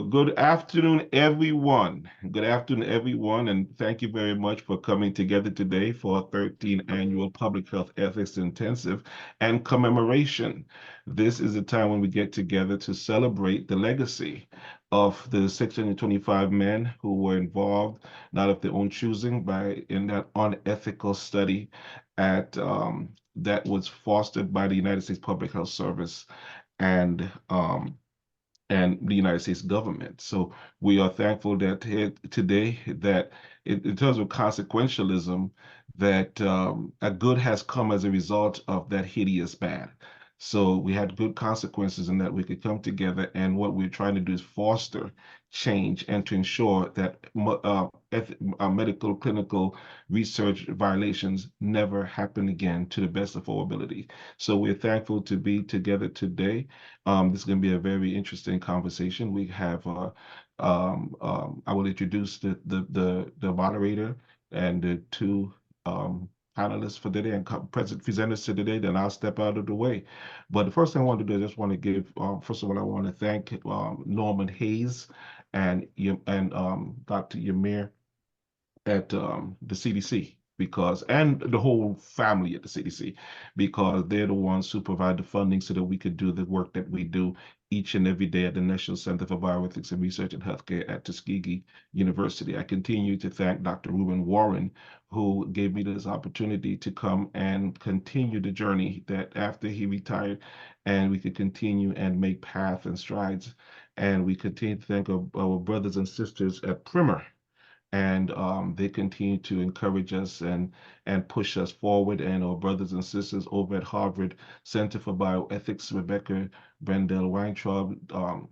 good afternoon, everyone. Good afternoon, everyone, and thank you very much for coming together today for our 13th annual Public Health Ethics Intensive and commemoration. This is a time when we get together to celebrate the legacy of the 625 men who were involved, not of their own choosing, in that unethical study that was fostered by the United States Public Health Service and the United States government. So we are thankful that here today that in terms of consequentialism, that a good has come as a result of that hideous bad. So we had good consequences in that we could come together, and what we're trying to do is foster change and to ensure that medical clinical research violations never happen again to the best of our ability. So we're thankful to be together today. This is going to be a very interesting conversation. We have, I will introduce the moderator and the two panelists for today and presenters to today, then I'll step out of the way. But the first thing I want to do, I just want to give, first of all, I want to thank Norman Hayes and Dr. Yamir at the CDC and the whole family at the CDC, because they're the ones who provide the funding so that we could do the work that we do each and every day at the National Center for Bioethics and Research in Healthcare at Tuskegee University. I continue to thank Dr. Ruben Warren, who gave me this opportunity to come and continue the journey that after he retired, and we could continue and make path and strides. And we continue to thank our brothers and sisters at Primer, and they continue to encourage us and push us forward. And our brothers and sisters over at Harvard Center for Bioethics, Rebecca Brendel Weintraub, Bob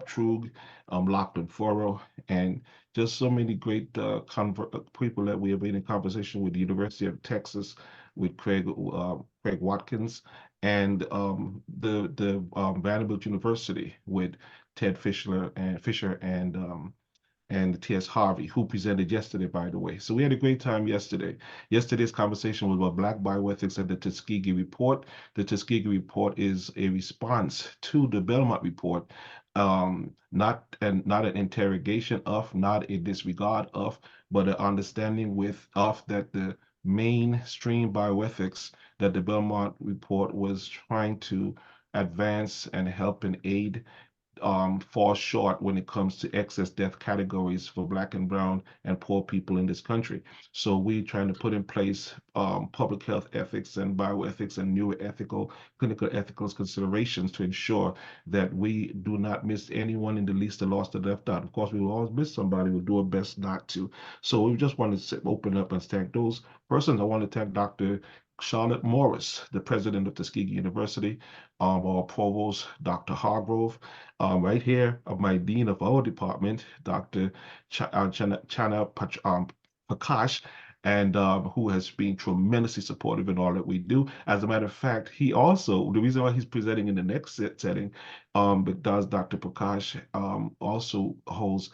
Trug, Lachlan Forrow, and just so many great people that we have been in conversation with the University of Texas, with Craig Watkins, and the Vanderbilt University with Ted Fisher and T.S. Harvey, who presented yesterday, by the way. So we had a great time yesterday. Yesterday's conversation was about Black bioethics and the Tuskegee Report. The Tuskegee Report is a response to the Belmont Report, not an interrogation of, not a disregard of, but an understanding of that the mainstream bioethics that the Belmont Report was trying to advance and help and aid fall short when it comes to excess death categories for Black and brown and poor people in this country. So we're trying to put in place public health ethics and bioethics and new clinical ethical considerations to ensure that we do not miss anyone in the least, the lost, or left out. Of course, we will always miss somebody. We'll do our best not to. So we just want to open up and thank those persons. I want to thank Dr. Charlotte Morris, the president of Tuskegee University, our provost, Dr. Hargrove, right here, my dean of our department, Dr. Chana Prakash, and who has been tremendously supportive in all that we do. As a matter of fact, he also, the reason why he's presenting in the next setting, because Dr. Prakash also holds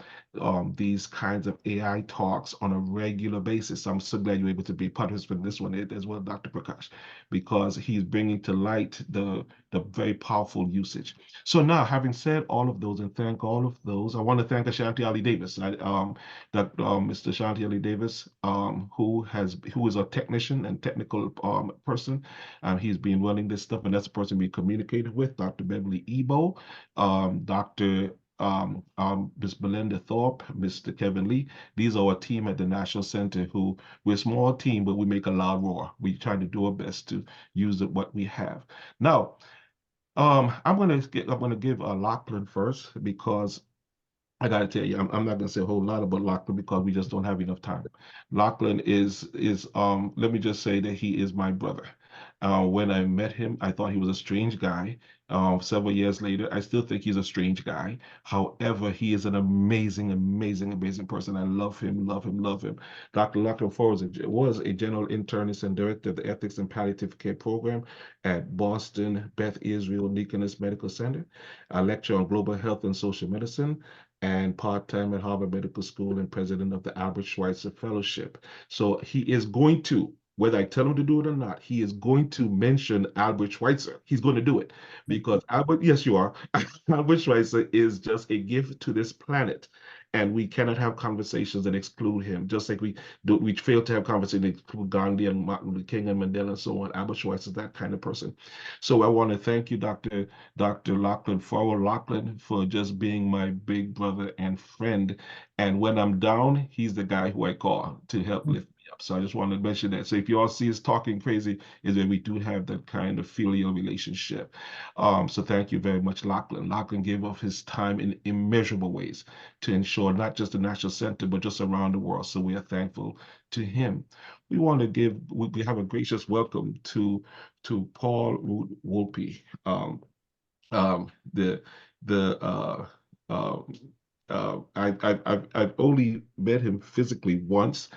these kinds of AI talks on a regular basis. I'm so glad you're able to be participant in this one as well, Dr. Prakash, because he's bringing to light the very powerful usage. So now, having said all of those and thank all of those, I want to thank Ashanti Ali Davis, Mr. Ashanti Ali Davis, who is a technician and technical person. He's been running this stuff, and that's the person we communicated with, Dr. Beverly Ebo, Dr. Ms. Belinda Thorpe, Mr. Kevin Lee. These are our team at the National Center who, we're a small team, but we make a loud roar. We try to do our best to use what we have. Now, I'm gonna give Lachlan first, because I gotta tell you, I'm not gonna say a whole lot about Lachlan because we just don't have enough time. Lachlan is let me just say that he is my brother. When I met him, I thought he was a strange guy. Several years later, I still think he's a strange guy. However, he is an amazing, amazing, amazing person. I love him, love him, love him. Dr. Lachlan Forrow was a general internist and director of the Ethics and Palliative Care Program at Boston Beth Israel Deaconess Medical Center, a lecturer on global health and social medicine, and part-time at Harvard Medical School and president of the Albert Schweitzer Fellowship. So he is going to, whether I tell him to do it or not, he is going to mention Albert Schweitzer. He's going to do it because Albert, yes, you are. Albert Schweitzer is just a gift to this planet. And we cannot have conversations that exclude him, just like we fail to have conversations that exclude Gandhi and Martin Luther King and Mandela and so on. Albert Schweitzer is that kind of person. So I want to thank you, Dr. Lachlan, Forrow Lachlan, for just being my big brother and friend. And when I'm down, he's the guy who I call to help lift me up. So I just wanted to mention that. So if you all see us talking crazy, is that we do have that kind of filial relationship. So thank you very much, Lachlan. Lachlan gave up his time in immeasurable ways to ensure not just the National Center, but just around the world. So we are thankful to him. We have a gracious welcome to Paul Wolpe. The the I've only met him physically once,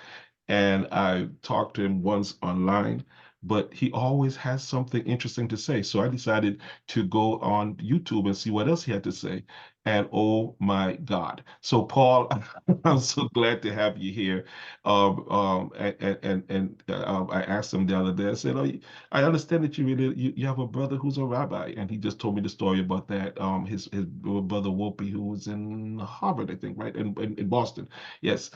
and I talked to him once online, but he always has something interesting to say. So I decided to go on YouTube and see what else he had to say. And oh my God. So Paul, I'm so glad to have you here. I asked him the other day, I said, oh, I understand that you have a brother who's a rabbi. And he just told me the story about that. His brother Wolpe, who was in Harvard, I think, right? In Boston. Yes.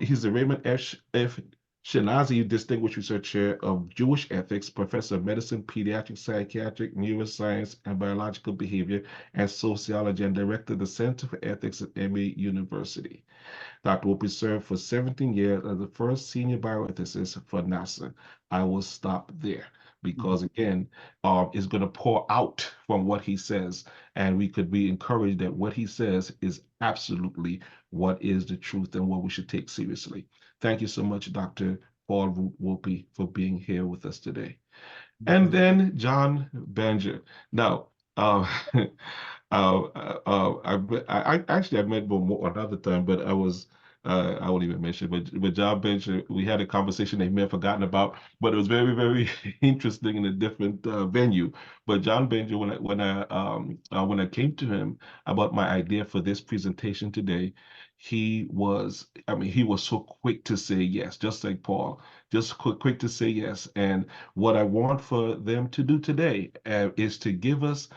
He's the Raymond F. Shinazi Distinguished Researcher of Jewish Ethics, Professor of Medicine, Pediatric Psychiatric Neuroscience and Biological Behavior and Sociology, and Director of the Center for Ethics at Emory University. Dr. Wolpe served for 17 years as the first senior bioethicist for NASA. I will stop there because, again, it's going to pour out from what he says, and we could be encouraged that what he says is absolutely what is the truth and what we should take seriously. Thank you so much, Dr. Paul Wolpe, for being here with us today. And then John Banja. Now, uh, I actually I met more another time, but I won't even mention. But John Banja, we had a conversation that may have forgotten about, but it was very very interesting in a different venue. But John Banja, when I came to him about my idea for this presentation today, he was so quick to say yes, just like Paul, just quick to say yes. And what I want for them to do today is to give us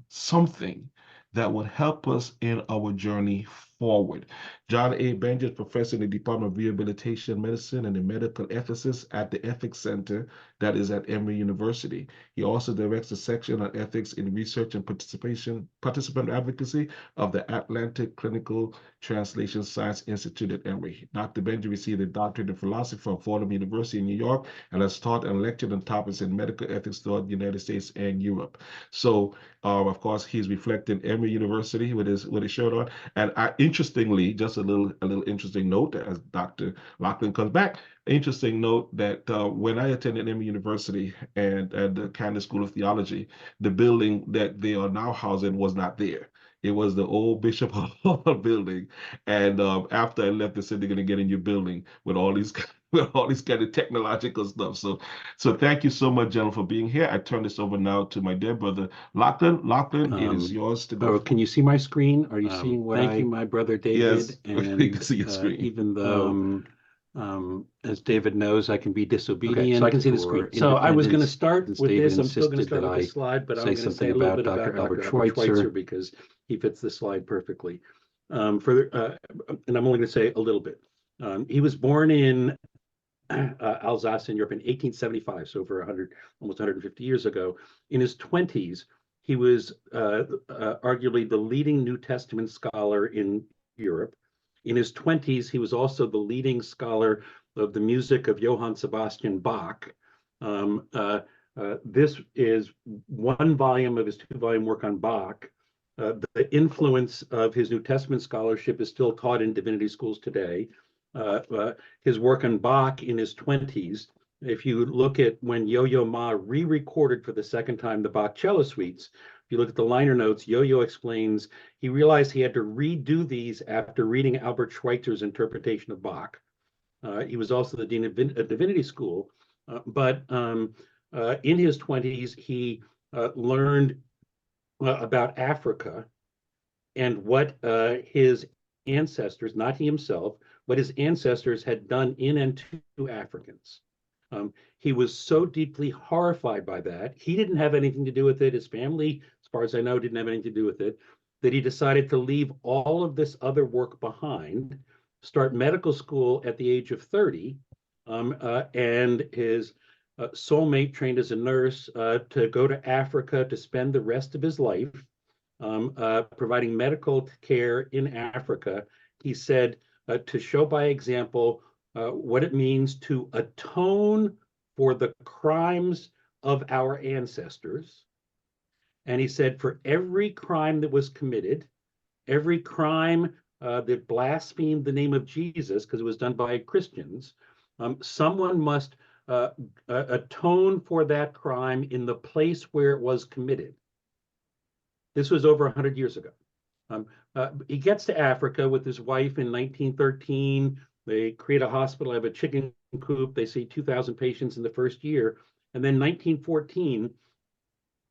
something that would help us in our journey forward. John A. Benja is professor in the Department of Rehabilitation Medicine and a medical ethicist at the Ethics Center that is at Emory University. He also directs the section on ethics in research and participant advocacy of the Atlantic Clinical Translation Science Institute at Emory. Dr. Benja received a doctorate in philosophy from Fordham University in New York and has taught and lectured on topics in medical ethics throughout the United States and Europe. So, of course, he's reflecting Emory University with his shirt on. And interestingly, just a little interesting note as Dr. Lachlan comes back. Interesting note that when I attended Emory University and at the Candice School of Theology, the building that they are now housing was not there. It was the old Bishop Hall building, and after I left, they said they're going to get a new building with all these with all these kind of technological stuff. So thank you so much, gentlemen, for being here. I turn this over now to my dear brother Lachlan. Lachlan, it is yours to go. Can you see my screen? Are you seeing what Thank you, my brother David. Yes, we can see your screen. Even though, as David knows, I can be disobedient. so I can see the screen. So I was going to start Since with David this. I'm still going to insisted start that with I this slide, but I'm say going to say something a little about bit about Dr. Dr. Albert Schweitzer because he fits the slide perfectly. And I'm only going to say a little bit. He was born in Alsace in Europe in 1875, so over 100, almost 150 years ago. In his 20s, he was arguably the leading New Testament scholar in Europe. In his 20s, he was also the leading scholar of the music of Johann Sebastian Bach. This is one volume of his two-volume work on Bach. The influence of his New Testament scholarship is still taught in divinity schools today. His work on Bach in his 20s, if you look at when Yo-Yo Ma re-recorded for the second time the Bach cello suites, if you look at the liner notes, Yo-Yo explains he realized he had to redo these after reading Albert Schweitzer's interpretation of Bach. He was also the dean of divinity school, but in his 20s, he learned about Africa and what his ancestors, not he himself, what his ancestors had done in and to Africans. He was so deeply horrified by that. He didn't have anything to do with it. His family, as far as I know, didn't have anything to do with it, that he decided to leave all of this other work behind, start medical school at the age of 30, and his soulmate trained as a nurse to go to Africa to spend the rest of his life providing medical care in Africa. He said to show by example what it means to atone for the crimes of our ancestors. And he said, for every crime that was committed, every crime that blasphemed the name of Jesus, because it was done by Christians, someone must atone for that crime in the place where it was committed. This was over 100 years ago. He gets to Africa with his wife in 1913. They create a hospital, have a chicken coop. They see 2,000 patients in the first year. And then 1914,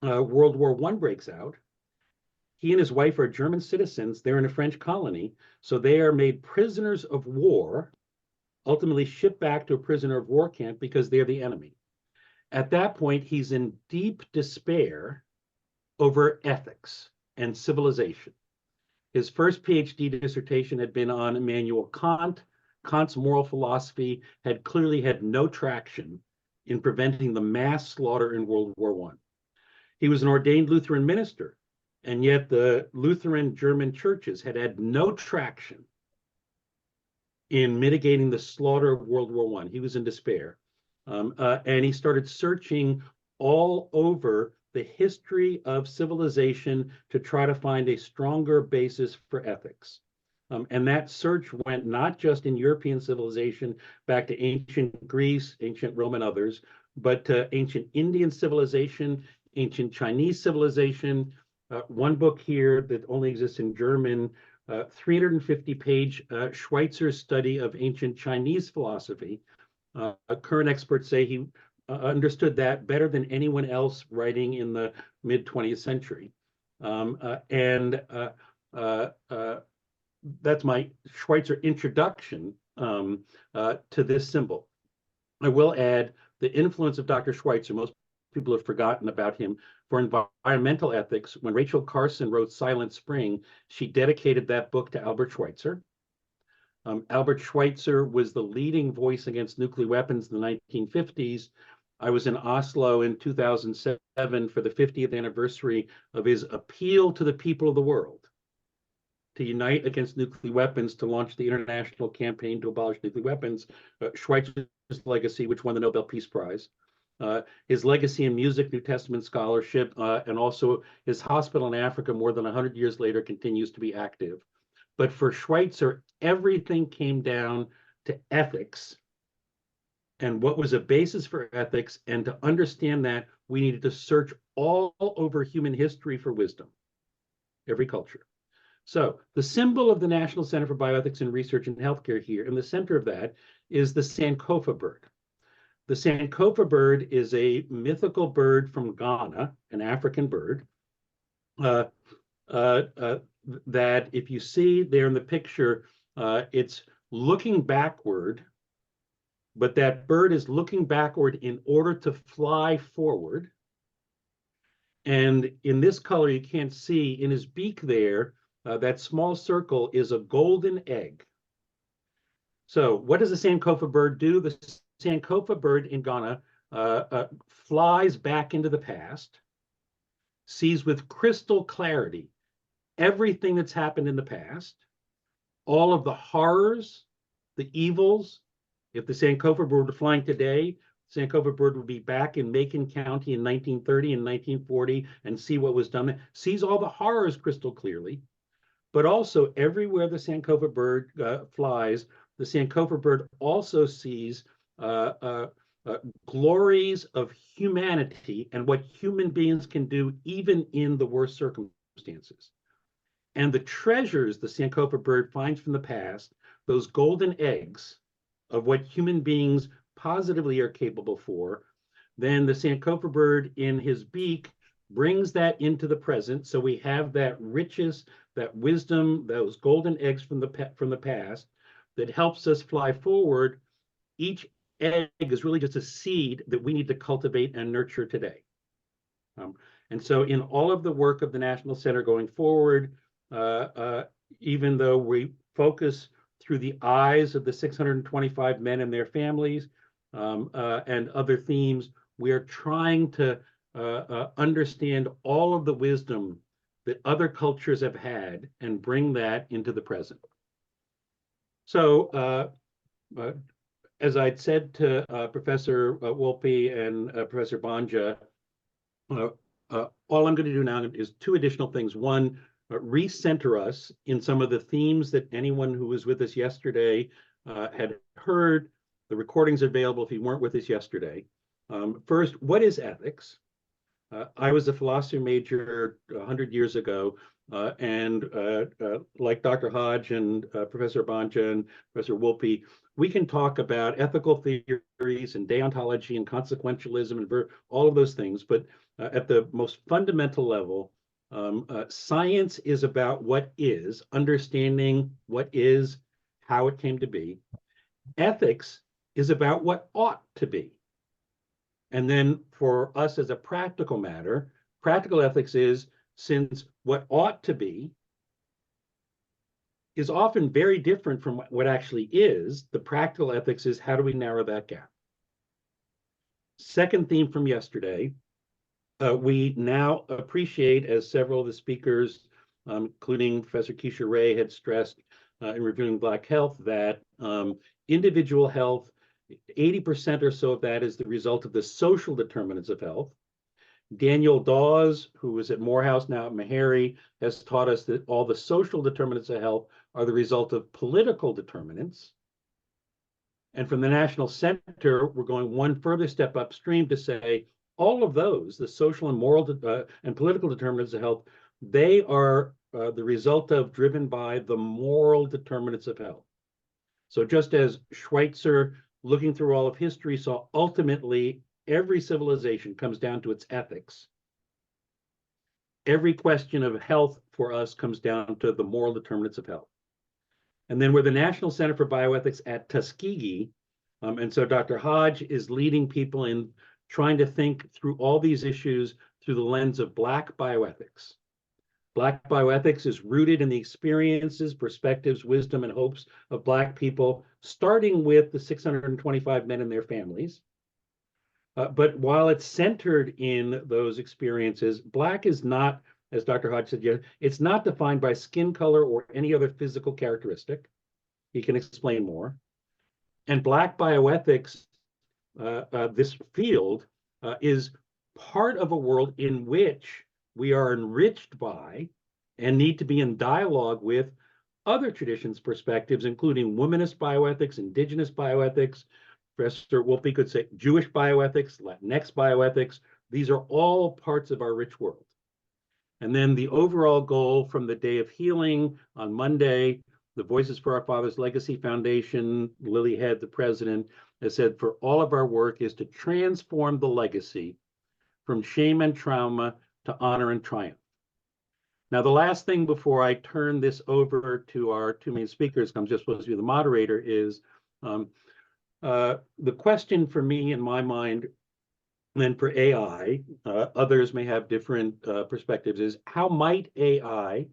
World War I breaks out. He and his wife are German citizens. They're in a French colony. So they are made prisoners of war, ultimately shipped back to a prisoner of war camp because they're the enemy. At that point, he's in deep despair over ethics and civilization. His first PhD dissertation had been on Immanuel Kant. Kant's moral philosophy had clearly had no traction in preventing the mass slaughter in World War I. He was an ordained Lutheran minister, and yet the Lutheran German churches had had no traction in mitigating the slaughter of World War I. He was in despair. And he started searching all over the history of civilization to try to find a stronger basis for ethics. And that search went not just in European civilization back to ancient Greece, ancient Rome, and others, but to ancient Indian civilization, ancient Chinese civilization. One book here that only exists in German, 350-page Schweitzer study of ancient Chinese philosophy. Current experts say he understood that better than anyone else writing in the mid-20th century. That's my Schweitzer introduction to this symbol. I will add the influence of Dr. Schweitzer. Most people have forgotten about him for environmental ethics. When Rachel Carson wrote Silent Spring, she dedicated that book to Albert Schweitzer. Albert Schweitzer was the leading voice against nuclear weapons in the 1950s. I was in Oslo in 2007 for the 50th anniversary of his appeal to the people of the world to unite against nuclear weapons, to launch the international campaign to abolish nuclear weapons. Schweitzer's legacy, which won the Nobel Peace Prize, his legacy in music, New Testament scholarship, and also his hospital in Africa more than 100 years later continues to be active. But for Schweitzer, everything came down to ethics and what was a basis for ethics. And to understand that, we needed to search all over human history for wisdom, every culture. So the symbol of the National Center for Bioethics and Research in Healthcare here, in the center of that, is the Sankofa bird. The Sankofa bird is a mythical bird from Ghana, an African bird, that if you see there in the picture, it's looking backward, but that bird is looking backward in order to fly forward. And in this color, you can't see, in his beak there, that small circle is a golden egg. So what does the Sankofa bird do? The Sankofa bird in Ghana flies back into the past, sees with crystal clarity everything that's happened in the past, all of the horrors, the evils. If the Sankofa bird were flying today, Sankofa bird would be back in Macon County in 1930 and 1940 and see what was done there, sees all the horrors crystal clearly. But also everywhere the Sankofa bird flies, the Sankofa bird also sees glories of humanity and what human beings can do even in the worst circumstances. And the treasures the Sankofa bird finds from the past, those golden eggs of what human beings positively are capable for, then the Sankofa bird in his beak brings that into the present. So we have that riches, that wisdom, those golden eggs from the past. that helps us fly forward, each egg is really just a seed that we need to cultivate and nurture today. And so in all of the work of the National Center going forward, even though we focus through the eyes of the 625 men and their families and other themes, we are trying to understand all of the wisdom that other cultures have had and bring that into the present. So as I'd said to Professor Wolpe and Professor Banja, all I'm going to do now is two additional things. One, recenter us in some of the themes that anyone who was with us yesterday had heard. The recordings are available if you weren't with us yesterday. First, what is ethics? I was a philosophy major 100 years ago, and like Dr. Hodge and Professor Banja and Professor Wolpe, we can talk about ethical theories and deontology and consequentialism and all of those things, but at the most fundamental level, science is about what is, understanding what is, how it came to be. Ethics is about what ought to be. And then for us as a practical matter, practical ethics is, since what ought to be is often very different from what actually is, the practical ethics is, how do we narrow that gap? Second theme from yesterday, we now appreciate, as several of the speakers, including Professor Keisha Ray, had stressed in reviewing Black health, that individual health, 80% or so of that is the result of the social determinants of health. Daniel Dawes, who was at Morehouse, now at Meharry, has taught us that all the social determinants of health are the result of political determinants. And from the National Center, we're going one further step upstream to say all of those, the social and moral and political determinants of health, they are the result of, driven by the moral determinants of health. So just as Schweitzer, looking through all of history, saw ultimately every civilization comes down to its ethics, every question of health for us comes down to the moral determinants of health. And then we're the National Center for Bioethics at Tuskegee. And so Dr. Hodge is leading people in trying to think through all these issues through the lens of Black bioethics. Black bioethics is rooted in the experiences, perspectives, wisdom, and hopes of Black people, starting with the 625 men and their families. But while it's centered in those experiences, Black is not, as Dr. Hodge said, it's not defined by skin color or any other physical characteristic. He can explain more. And Black bioethics, this field, is part of a world in which we are enriched by and need to be in dialogue with other traditions' perspectives, including womanist bioethics, indigenous bioethics. Professor Wolpe could say Jewish bioethics, Latinx bioethics. These are all parts of our rich world. And then the overall goal from the Day of Healing on Monday, the Voices for Our Fathers Legacy Foundation, Lily Head, the president, has said for all of our work is to transform the legacy from shame and trauma to honor and triumph. Now, the last thing before I turn this over to our two main speakers, I'm just supposed to be the moderator, is the question for me in my mind, and then for AI, others may have different perspectives, is how might AI,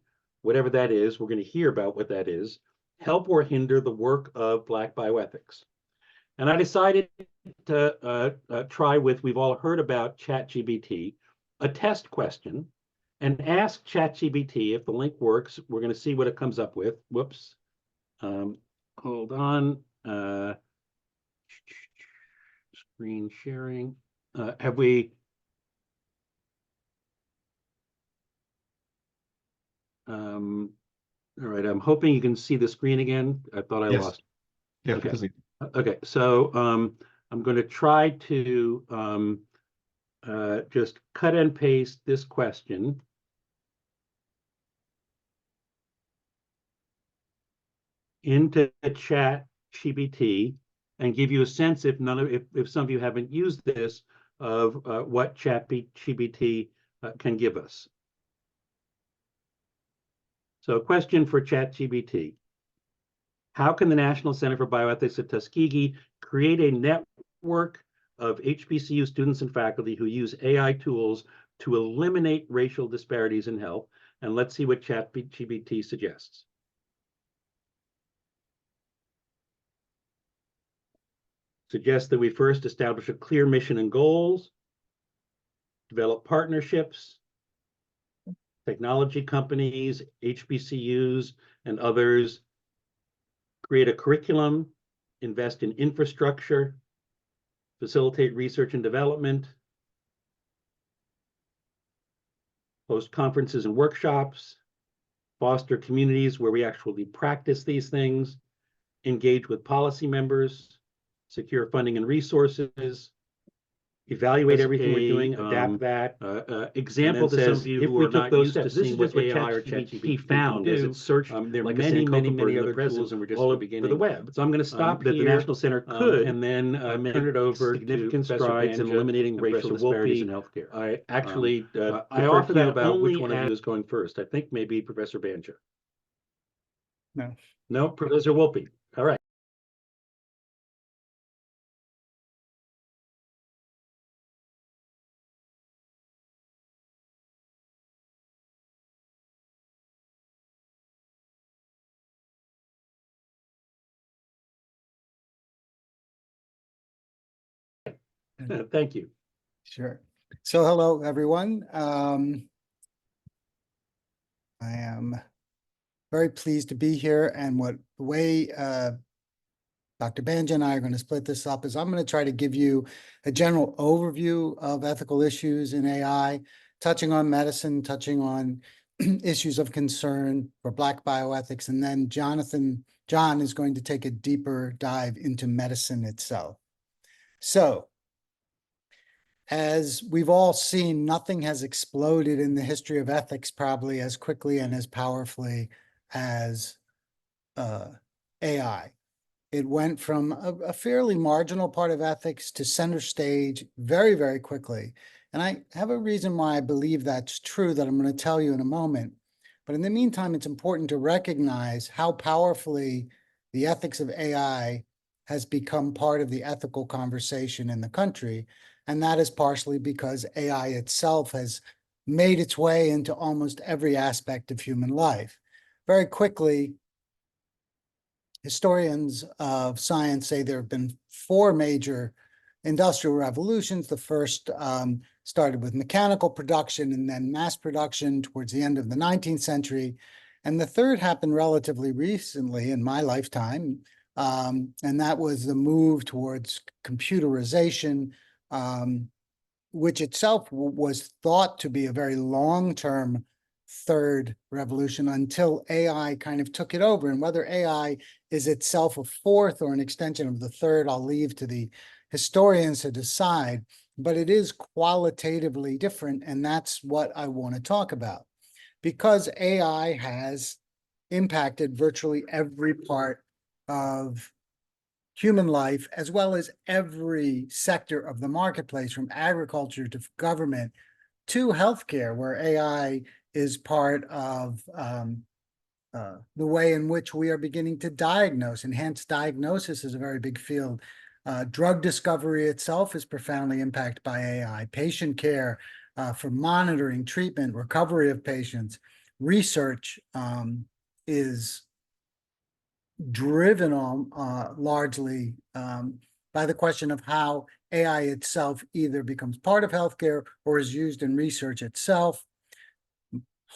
whatever that is, we're going to hear about what that is, help or hinder the work of Black bioethics? And I decided to try with, we've all heard about ChatGPT, a test question, and ask ChatGPT if the link works. We're going to see what it comes up with. Whoops. Hold on. Screen sharing. Have we? All right. I'm hoping you can see the screen again. I thought I lost. Yeah, okay. because Okay. So I'm going to try to just cut and paste this question into ChatGPT and give you a sense, if some of you haven't used this, of what ChatGPT can give us. So, question for ChatGPT: How can the National Center for Bioethics at Tuskegee create a network of HBCU students and faculty who use AI tools to eliminate racial disparities in health? And let's see what ChatGPT suggests. Suggests that we first establish a clear mission and goals, develop partnerships, technology companies, HBCUs, and others, create a curriculum, invest in infrastructure, facilitate research and development, host conferences and workshops, foster communities where we actually practice these things, engage with policy members, secure funding and resources, evaluate everything we're doing, adapt that. Example to some of you who are not used to seeing what AI or ChatGPT found as it searched there are many other tools, and we're just all over the web. So I'm going to stop here. The National Center could, and then turn it over significant strides in eliminating racial disparities in healthcare. I actually I offer that about which one of you is going first. I think maybe Professor Banja. No, Professor Wolpe. All right. Thank you. Sure. So hello, everyone. I am very pleased to be here. And the way Dr. Banja and I are going to split this up is I'm going to try to give you a general overview of ethical issues in AI, touching on medicine, touching on issues of concern for Black bioethics. And then John is going to take a deeper dive into medicine itself. So, as we've all seen, nothing has exploded in the history of ethics probably as quickly and as powerfully as AI. It went from a fairly marginal part of ethics to center stage very, very quickly. And I have a reason why I believe that's true that I'm going to tell you in a moment. But in the meantime, it's important to recognize how powerfully the ethics of AI has become part of the ethical conversation in the country. And that is partially because AI itself has made its way into almost every aspect of human life. Very quickly, historians of science say there have been 4 major industrial revolutions. The first started with mechanical production and then mass production towards the end of the 19th century. And the third happened relatively recently in my lifetime, and that was the move towards computerization, which itself was thought to be a very long-term third revolution until AI kind of took it over. And whether AI is itself a fourth or an extension of the third, I'll leave to the historians to decide, but it is qualitatively different, and that's what I want to talk about. Because AI has impacted virtually every part of human life, as well as every sector of the marketplace, from agriculture to government to healthcare, where AI is part of the way in which we are beginning to diagnose. Enhanced diagnosis is a very big field. Drug discovery itself is profoundly impacted by AI. Patient care for monitoring, treatment, recovery of patients. Research is driven on largely by the question of how AI itself either becomes part of healthcare or is used in research itself.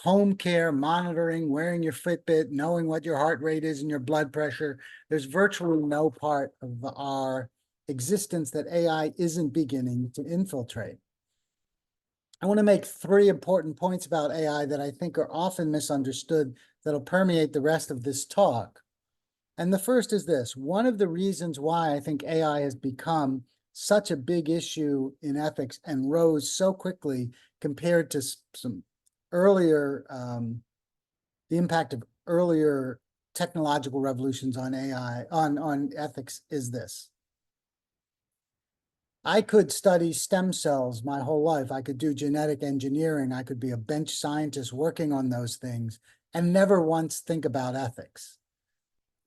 Home care, monitoring, wearing your Fitbit, knowing what your heart rate is and your blood pressure. There's virtually no part of our existence that AI isn't beginning to infiltrate. I want to make 3 important points about AI that I think are often misunderstood that'll permeate the rest of this talk. And the first is this: one of the reasons why I think AI has become such a big issue in ethics and rose so quickly compared to some earlier, the impact of earlier technological revolutions on AI, on ethics, is this. I could study stem cells my whole life. I could do genetic engineering. I could be a bench scientist working on those things and never once think about ethics.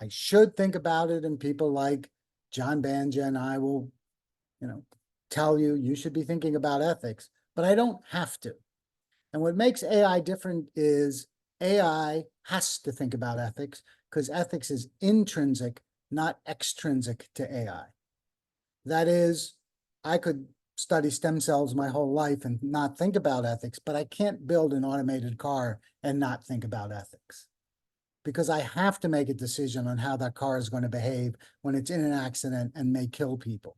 I should think about it, and people like John Banja and I will, tell you, you should be thinking about ethics, but I don't have to. And what makes AI different is AI has to think about ethics because ethics is intrinsic, not extrinsic to AI. That is, I could study stem cells my whole life and not think about ethics, but I can't build an automated car and not think about ethics because I have to make a decision on how that car is going to behave when it's in an accident and may kill people.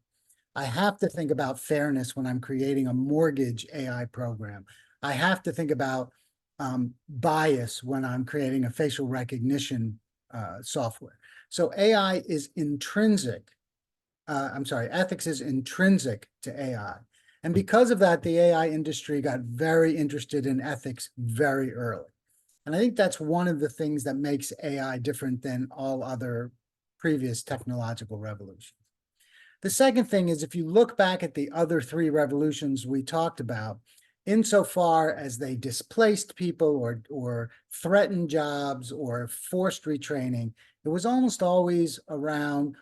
I have to think about fairness when I'm creating a mortgage AI program. I have to think about bias when I'm creating a facial recognition software. So AI is intrinsic. Ethics is intrinsic to AI. And because of that, the AI industry got very interested in ethics very early. And I think that's one of the things that makes AI different than all other previous technological revolutions. The second thing is, if you look back at the other three revolutions we talked about, insofar as they displaced people or threatened jobs or forced retraining, it was almost always around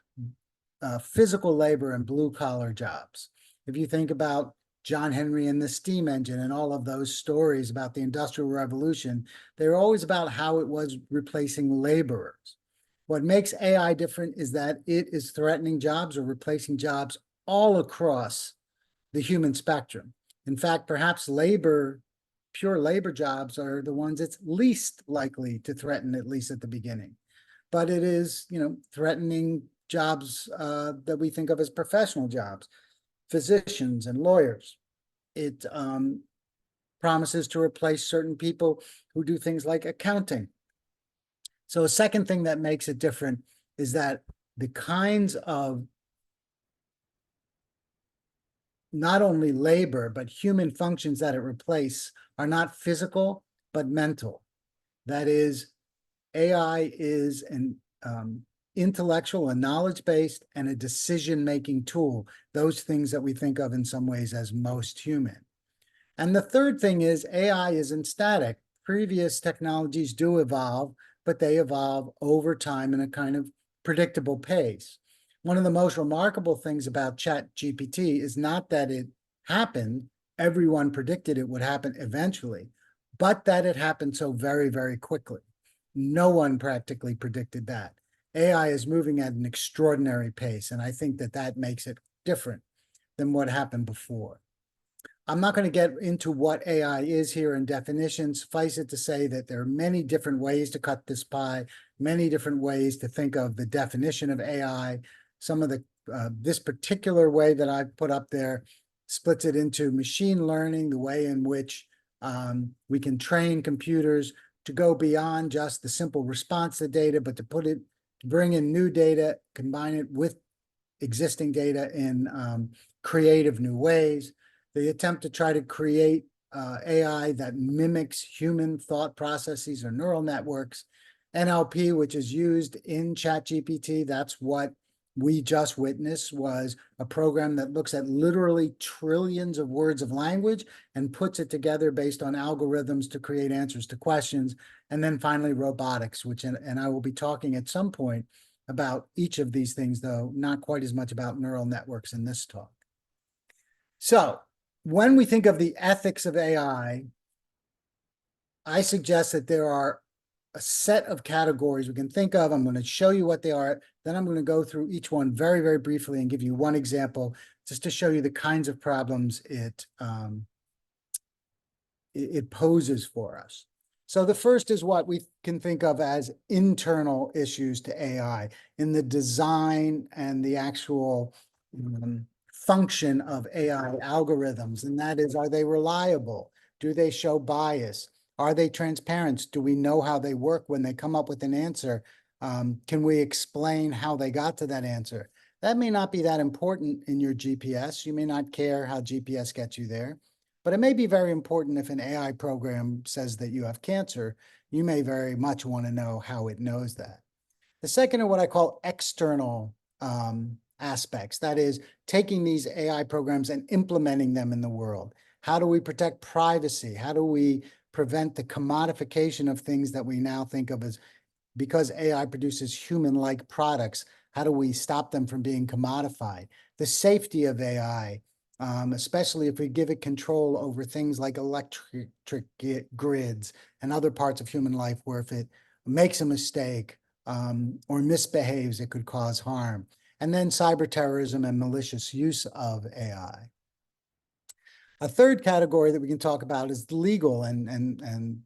physical labor and blue-collar jobs. If you think about John Henry and the steam engine and all of those stories about the Industrial Revolution, they're always about how it was replacing laborers. What makes AI different is that it is threatening jobs or replacing jobs all across the human spectrum. In fact, perhaps pure labor jobs are the ones it's least likely to threaten, at least at the beginning. But it is, threatening jobs that we think of as professional jobs, physicians and lawyers. It promises to replace certain people who do things like accounting. So a second thing that makes it different is that the kinds of not only labor, but human functions that it replaces are not physical, but mental. That is, AI is an intellectual and knowledge-based and a decision-making tool, those things that we think of in some ways as most human. And the third thing is AI isn't static. Previous technologies do evolve, but they evolve over time in a kind of predictable pace. One of the most remarkable things about ChatGPT is not that it happened, everyone predicted it would happen eventually, but that it happened so very, very quickly. No one practically predicted that. AI is moving at an extraordinary pace, and I think that that makes it different than what happened before. I'm not going to get into what AI is here in definitions. Suffice it to say that there are many different ways to cut this pie, many different ways to think of the definition of AI. Some of this particular way that I've put up there splits it into machine learning, the way in which we can train computers to go beyond just the simple response to data, but to bring in new data, combine it with existing data in creative new ways. The attempt to try to create AI that mimics human thought processes or neural networks. NLP, which is used in ChatGPT, that's what we just witnessed, was a program that looks at literally trillions of words of language and puts it together based on algorithms to create answers to questions. And then finally, robotics, and I will be talking at some point about each of these things, though not quite as much about neural networks in this talk. So when we think of the ethics of AI, I suggest that there are a set of categories we can think of. I'm going to show you what they are. Then I'm going to go through each one very, very briefly and give you one example just to show you the kinds of problems it poses for us. So the first is what we can think of as internal issues to AI in the design and the actual function of AI algorithms. And that is, are they reliable? Do they show bias? Are they transparent? Do we know how they work when they come up with an answer? Can we explain how they got to that answer? That may not be that important in your GPS. You may not care how GPS gets you there, but it may be very important if an AI program says that you have cancer. You may very much want to know how it knows that. The second are what I call external aspects. That is, taking these AI programs and implementing them in the world. How do we protect privacy? How do we prevent the commodification of things that we now think of as because AI produces human-like products, how do we stop them from being commodified? The safety of AI, especially if we give it control over things like electric grids and other parts of human life, where if it makes a mistake or misbehaves, it could cause harm. And then cyber terrorism and malicious use of AI. A third category that we can talk about is legal, and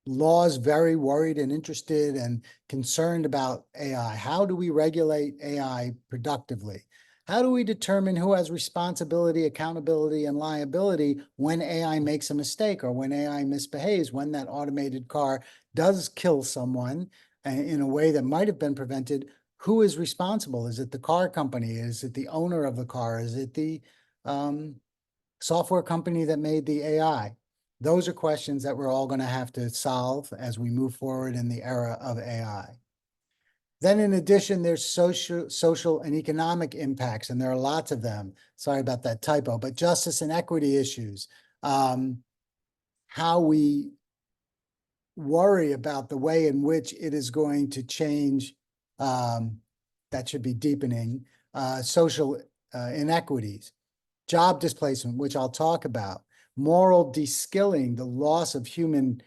laws very worried and interested and concerned about AI. How do we regulate AI productively? How do we determine who has responsibility, accountability, and liability when AI makes a mistake or when AI misbehaves, when that automated car does kill someone in a way that might have been prevented? Who is responsible? Is it the car company? Is it the owner of the car? Is it the software company that made the AI? Those are questions that we're all going to have to solve as we move forward in the era of AI. Then in addition, there's social and economic impacts, and there are lots of them. Sorry about that typo, but justice and equity issues. How we worry about the way in which it is going to change, that should be deepening, social inequities. Job displacement, which I'll talk about, moral de-skilling, the loss of human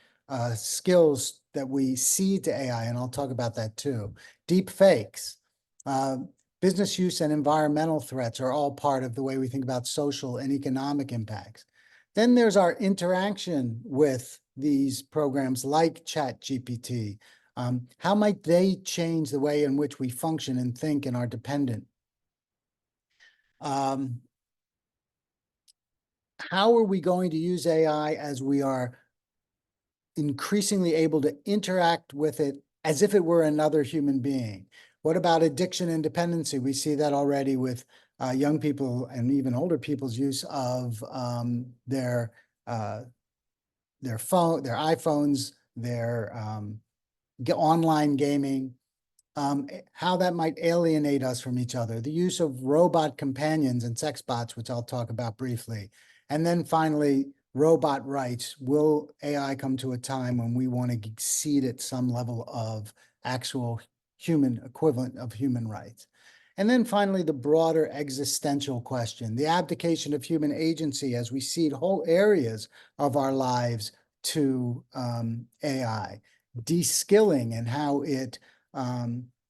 skills that we cede to AI, and I'll talk about that too. Deep fakes, business use and environmental threats are all part of the way we think about social and economic impacts. Then there's our interaction with these programs like ChatGPT. How might they change the way in which we function and think and are dependent? How are we going to use AI as we are increasingly able to interact with it as if it were another human being? What about addiction and dependency? We see that already with young people and even older people's use of their iPhones, their online gaming. How that might alienate us from each other, the use of robot companions and sex bots, which I'll talk about briefly. And then finally, robot rights. Will AI come to a time when we want to exceed at some level of actual human equivalent of human rights? And then finally, the broader existential question, the abdication of human agency as we cede whole areas of our lives to AI, de-skilling and how it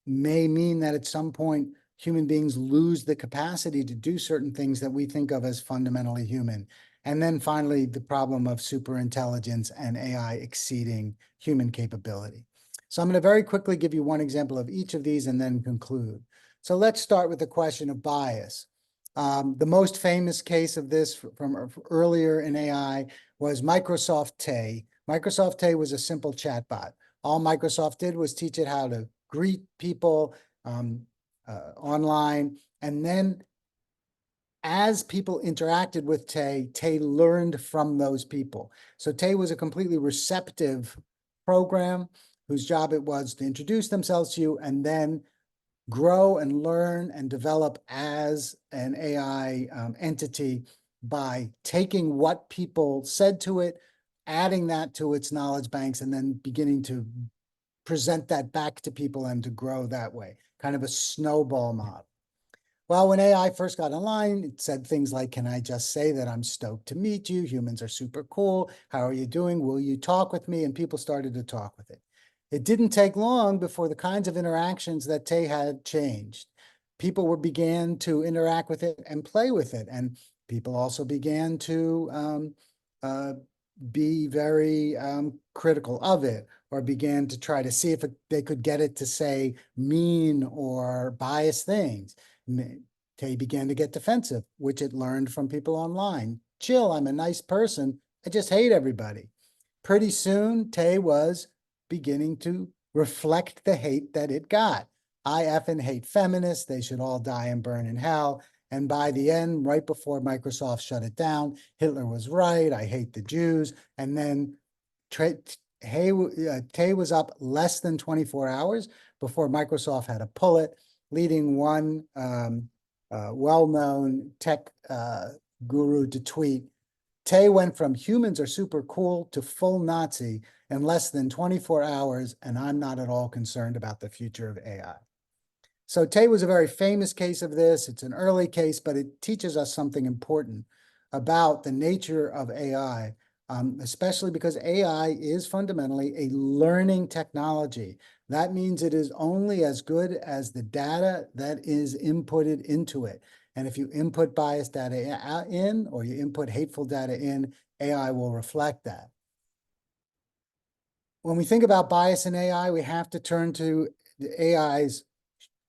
may mean that at some point human beings lose the capacity to do certain things that we think of as fundamentally human. And then finally, the problem of superintelligence and AI exceeding human capability. So I'm going to very quickly give you one example of each of these and then conclude. So let's start with the question of bias. The most famous case of this from earlier in AI was Microsoft Tay. Microsoft Tay was a simple chatbot. All Microsoft did was teach it how to greet people online. And then as people interacted with Tay, Tay learned from those people. So Tay was a completely receptive program whose job it was to introduce themselves to you and then grow and learn and develop as an AI entity by taking what people said to it, adding that to its knowledge banks, and then beginning to present that back to people and to grow that way, kind of a snowball model. Well, when AI first got online, it said things like, can I just say that I'm stoked to meet you? Humans are super cool. How are you doing? Will you talk with me? And people started to talk with it. It didn't take long before the kinds of interactions that Tay had changed. People began to interact with it and play with it. And people also began to be very critical of it, or began to try to see if they could get it to say mean or biased things. Tay began to get defensive, which it learned from people online. Chill, I'm a nice person. I just hate everybody. Pretty soon, Tay was beginning to reflect the hate that it got. I effing hate feminists. They should all die and burn in hell. And by the end, right before Microsoft shut it down, Hitler was right. I hate the Jews. And then Tay was up less than 24 hours before Microsoft had to pull it, leading one well-known tech guru to tweet, Tay went from humans are super cool to full Nazi, in less than 24 hours, and I'm not at all concerned about the future of AI. So Tay was a very famous case of this. It's an early case, but it teaches us something important about the nature of AI, especially because AI is fundamentally a learning technology. That means it is only as good as the data that is inputted into it. And if you input biased data in, or you input hateful data in, AI will reflect that. When we think about bias in AI, we have to turn to the AI's,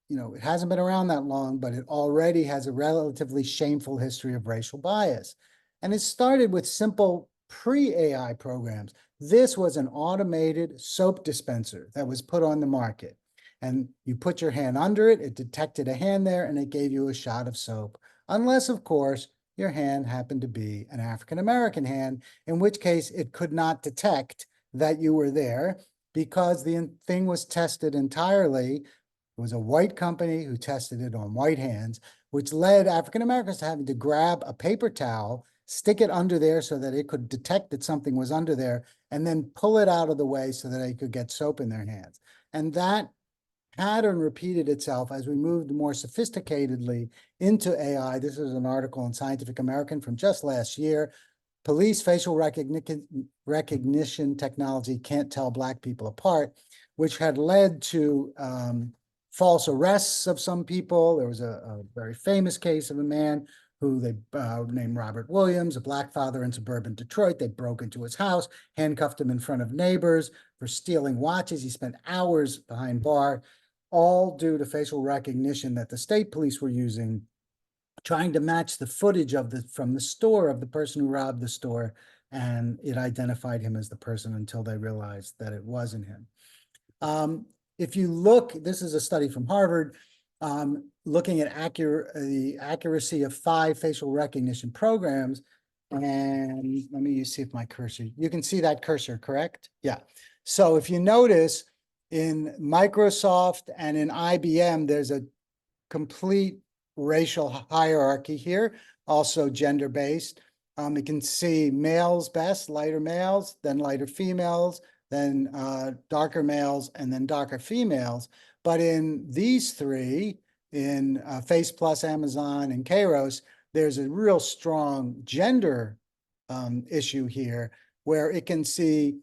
it hasn't been around that long, but it already has a relatively shameful history of racial bias. And it started with simple pre-AI programs. This was an automated soap dispenser that was put on the market. And you put your hand under it, it detected a hand there, and it gave you a shot of soap. Unless, of course, your hand happened to be an African-American hand, in which case it could not detect that you were there because the thing was tested entirely. It was a white company who tested it on white hands, which led African Americans to having to grab a paper towel, stick it under there so that it could detect that something was under there, and then pull it out of the way so that they could get soap in their hands. And that pattern repeated itself as we moved more sophisticatedly into AI. This is an article in Scientific American from just last year. Police facial recognition technology can't tell Black people apart, which had led to false arrests of some people. There was a very famous case of a man who they named Robert Williams, a Black father in suburban Detroit. They broke into his house, handcuffed him in front of neighbors for stealing watches. He spent hours behind bars, all due to facial recognition that the state police were using, trying to match the footage from the store of the person who robbed the store, and it identified him as the person until they realized that it wasn't him. If you look, this is a study from Harvard, looking at the accuracy of 5 facial recognition programs. And let me see if my cursor, you can see that cursor, correct? Yeah. So if you notice in Microsoft and in IBM, there's a complete racial hierarchy here, also gender-based. You can see males best, lighter males, then lighter females, then darker males, and then darker females. But in these 3, in Face Plus, Amazon, and Kairos, there's a real strong gender issue here, where it can see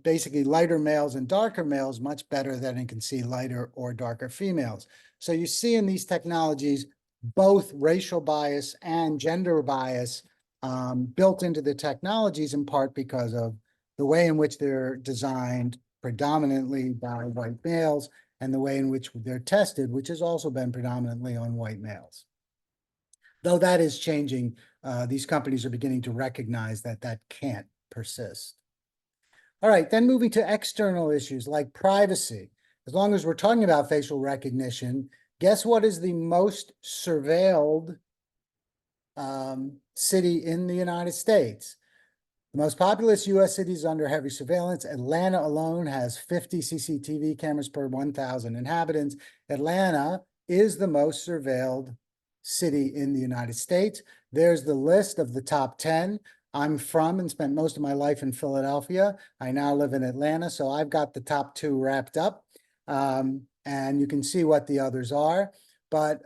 basically lighter males and darker males much better than it can see lighter or darker females. So you see in these technologies both racial bias and gender bias built into the technologies, in part because of the way in which they're designed predominantly by white males, and the way in which they're tested, which has also been predominantly on white males. Though that is changing, these companies are beginning to recognize that that can't persist. All right, then moving to external issues like privacy. As long as we're talking about facial recognition, guess what is the most surveilled city in the United States? The most populous U.S. cities under heavy surveillance. Atlanta alone has 50 CCTV cameras per 1,000 inhabitants. Atlanta is the most surveilled city in the United States. There's the list of the top 10. I'm from and spent most of my life in Philadelphia. I now live in Atlanta, so I've got the top 2 wrapped up. And you can see what the others are. But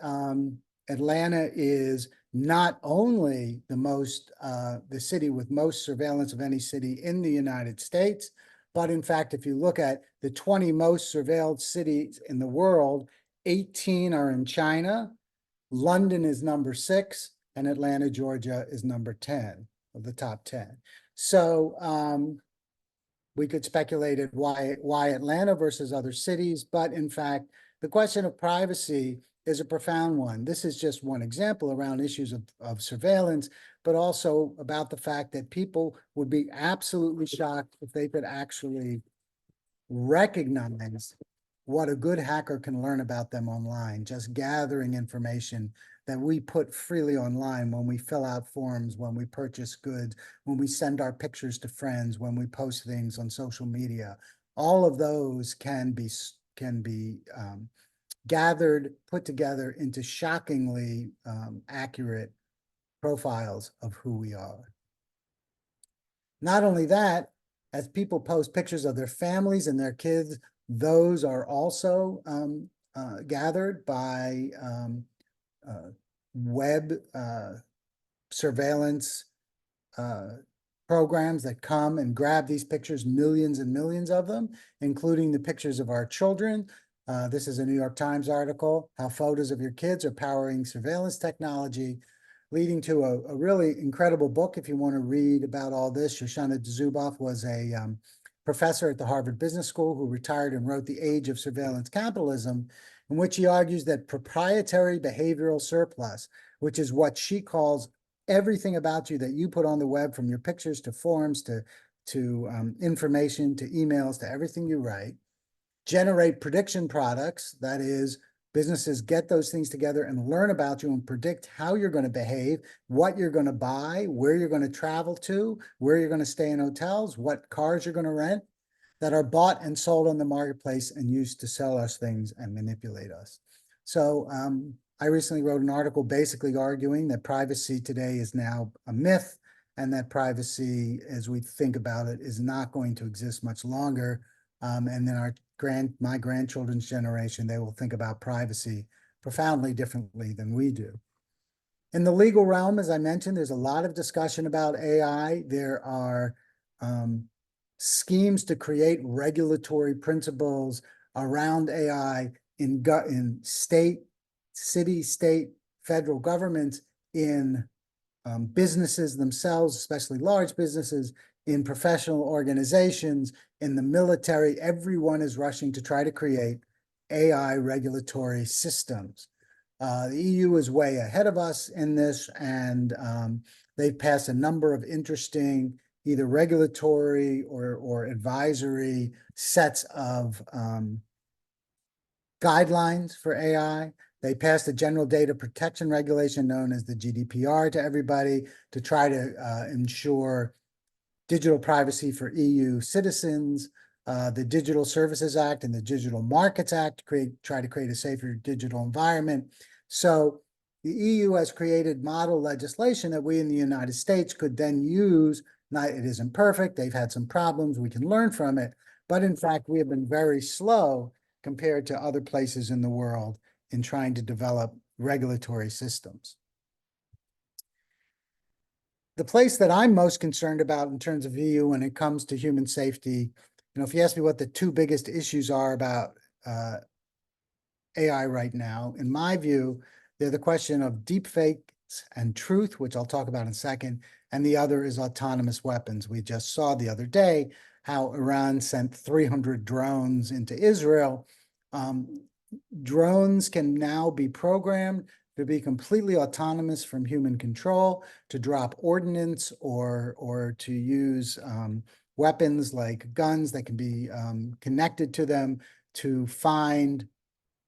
Atlanta is not only the city with most surveillance of any city in the United States, but in fact, if you look at the 20 most surveilled cities in the world, 18 are in China, London is number 6, and Atlanta, Georgia is number 10 of the top 10. So we could speculate at why Atlanta versus other cities, but in fact, the question of privacy is a profound one. This is just one example around issues of surveillance, but also about the fact that people would be absolutely shocked if they could actually recognize what a good hacker can learn about them online, just gathering information that we put freely online when we fill out forms, when we purchase goods, when we send our pictures to friends, when we post things on social media. All of those can be gathered, put together into shockingly accurate profiles of who we are. Not only that, as people post pictures of their families and their kids, those are also gathered by web surveillance programs that come and grab these pictures, millions and millions of them, including the pictures of our children. This is a New York Times article, how photos of your kids are powering surveillance technology, leading to a really incredible book. If you want to read about all this, Shoshana Zuboff was a professor at the Harvard Business School who retired and wrote The Age of Surveillance Capitalism, in which he argues that proprietary behavioral surplus, which is what she calls everything about you that you put on the web, from your pictures to forms to information to emails to everything you write, generate prediction products. That is, businesses get those things together and learn about you and predict how you're going to behave, what you're going to buy, where you're going to travel to, where you're going to stay in hotels, what cars you're going to rent, that are bought and sold on the marketplace and used to sell us things and manipulate us. So I recently wrote an article basically arguing that privacy today is now a myth, and that privacy, as we think about it, is not going to exist much longer. And then my grandchildren's generation, they will think about privacy profoundly differently than we do. In the legal realm, as I mentioned, there's a lot of discussion about AI. There are schemes to create regulatory principles around AI in state, city, state, federal governments, in businesses themselves, especially large businesses, in professional organizations, in the military. Everyone is rushing to try to create AI regulatory systems. The EU is way ahead of us in this, and they've passed a number of interesting either regulatory or advisory sets of guidelines for AI. They passed a general data protection regulation known as the GDPR to everybody to try to ensure digital privacy for EU citizens. The Digital Services Act and the Digital Markets Act try to create a safer digital environment. So the EU has created model legislation that we in the United States could then use. Not, it isn't perfect. They've had some problems. We can learn from it. But in fact, we have been very slow compared to other places in the world in trying to develop regulatory systems. The place that I'm most concerned about in terms of EU when it comes to human safety, if you ask me what the two biggest issues are about AI right now, in my view, they're the question of deep fakes and truth, which I'll talk about in a second, and the other is autonomous weapons. We just saw the other day how Iran sent 300 drones into Israel. Drones can now be programmed to be completely autonomous from human control, to drop ordnance or to use weapons like guns that can be connected to them to find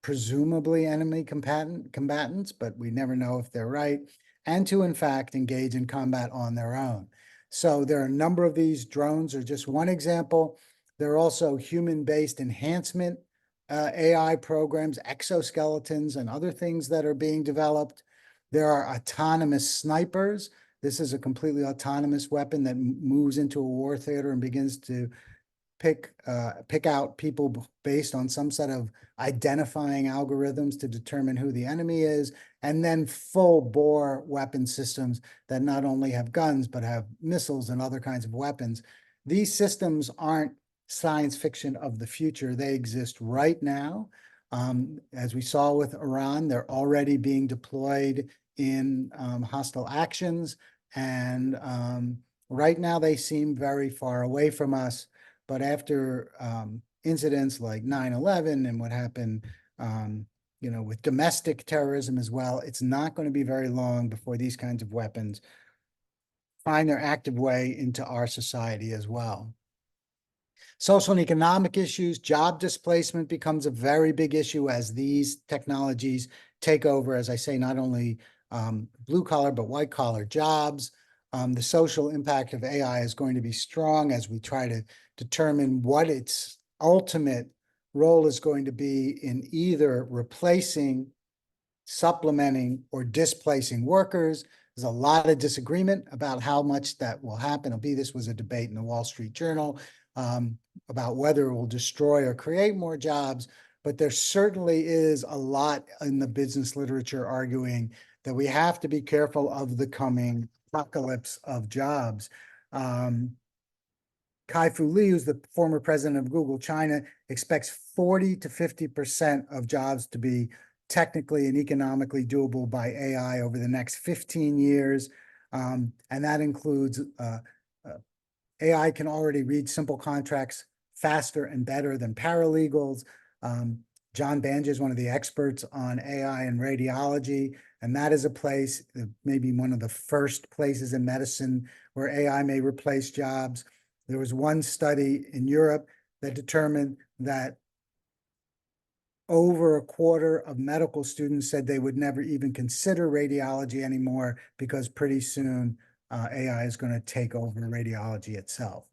presumably enemy combatants, but we never know if they're right, and to in fact engage in combat on their own. So there are a number of these. Drones are just one example. There are also human-based enhancement AI programs, exoskeletons, and other things that are being developed. There are autonomous snipers. This is a completely autonomous weapon that moves into a war theater and begins to pick out people based on some set of identifying algorithms to determine who the enemy is, and then full bore weapon systems that not only have guns, but have missiles and other kinds of weapons. These systems aren't science fiction of the future. They exist right now. As we saw with Iran, they're already being deployed in hostile actions. And right now they seem very far away from us. But after incidents like 9/11 and what happened, with domestic terrorism as well, it's not going to be very long before these kinds of weapons find their active way into our society as well. Social and economic issues, job displacement becomes a very big issue as these technologies take over, as I say, not only blue collar, but white collar jobs. The social impact of AI is going to be strong as we try to determine what its ultimate role is going to be in either replacing, supplementing, or displacing workers. There's a lot of disagreement about how much that will happen. This was a debate in the Wall Street Journal about whether it will destroy or create more jobs. But there certainly is a lot in the business literature arguing that we have to be careful of the coming apocalypse of jobs. Kai-Fu Lee, who's the former president of Google China, expects 40 to 50% of jobs to be technically and economically doable by AI over the next 15 years. And that includes AI can already read simple contracts faster and better than paralegals. John Banja is one of the experts on AI and radiology, and that is a place, maybe one of the first places in medicine where AI may replace jobs. There was one study in Europe that determined that over a quarter of medical students said they would never even consider radiology anymore because pretty soon AI is going to take over radiology itself.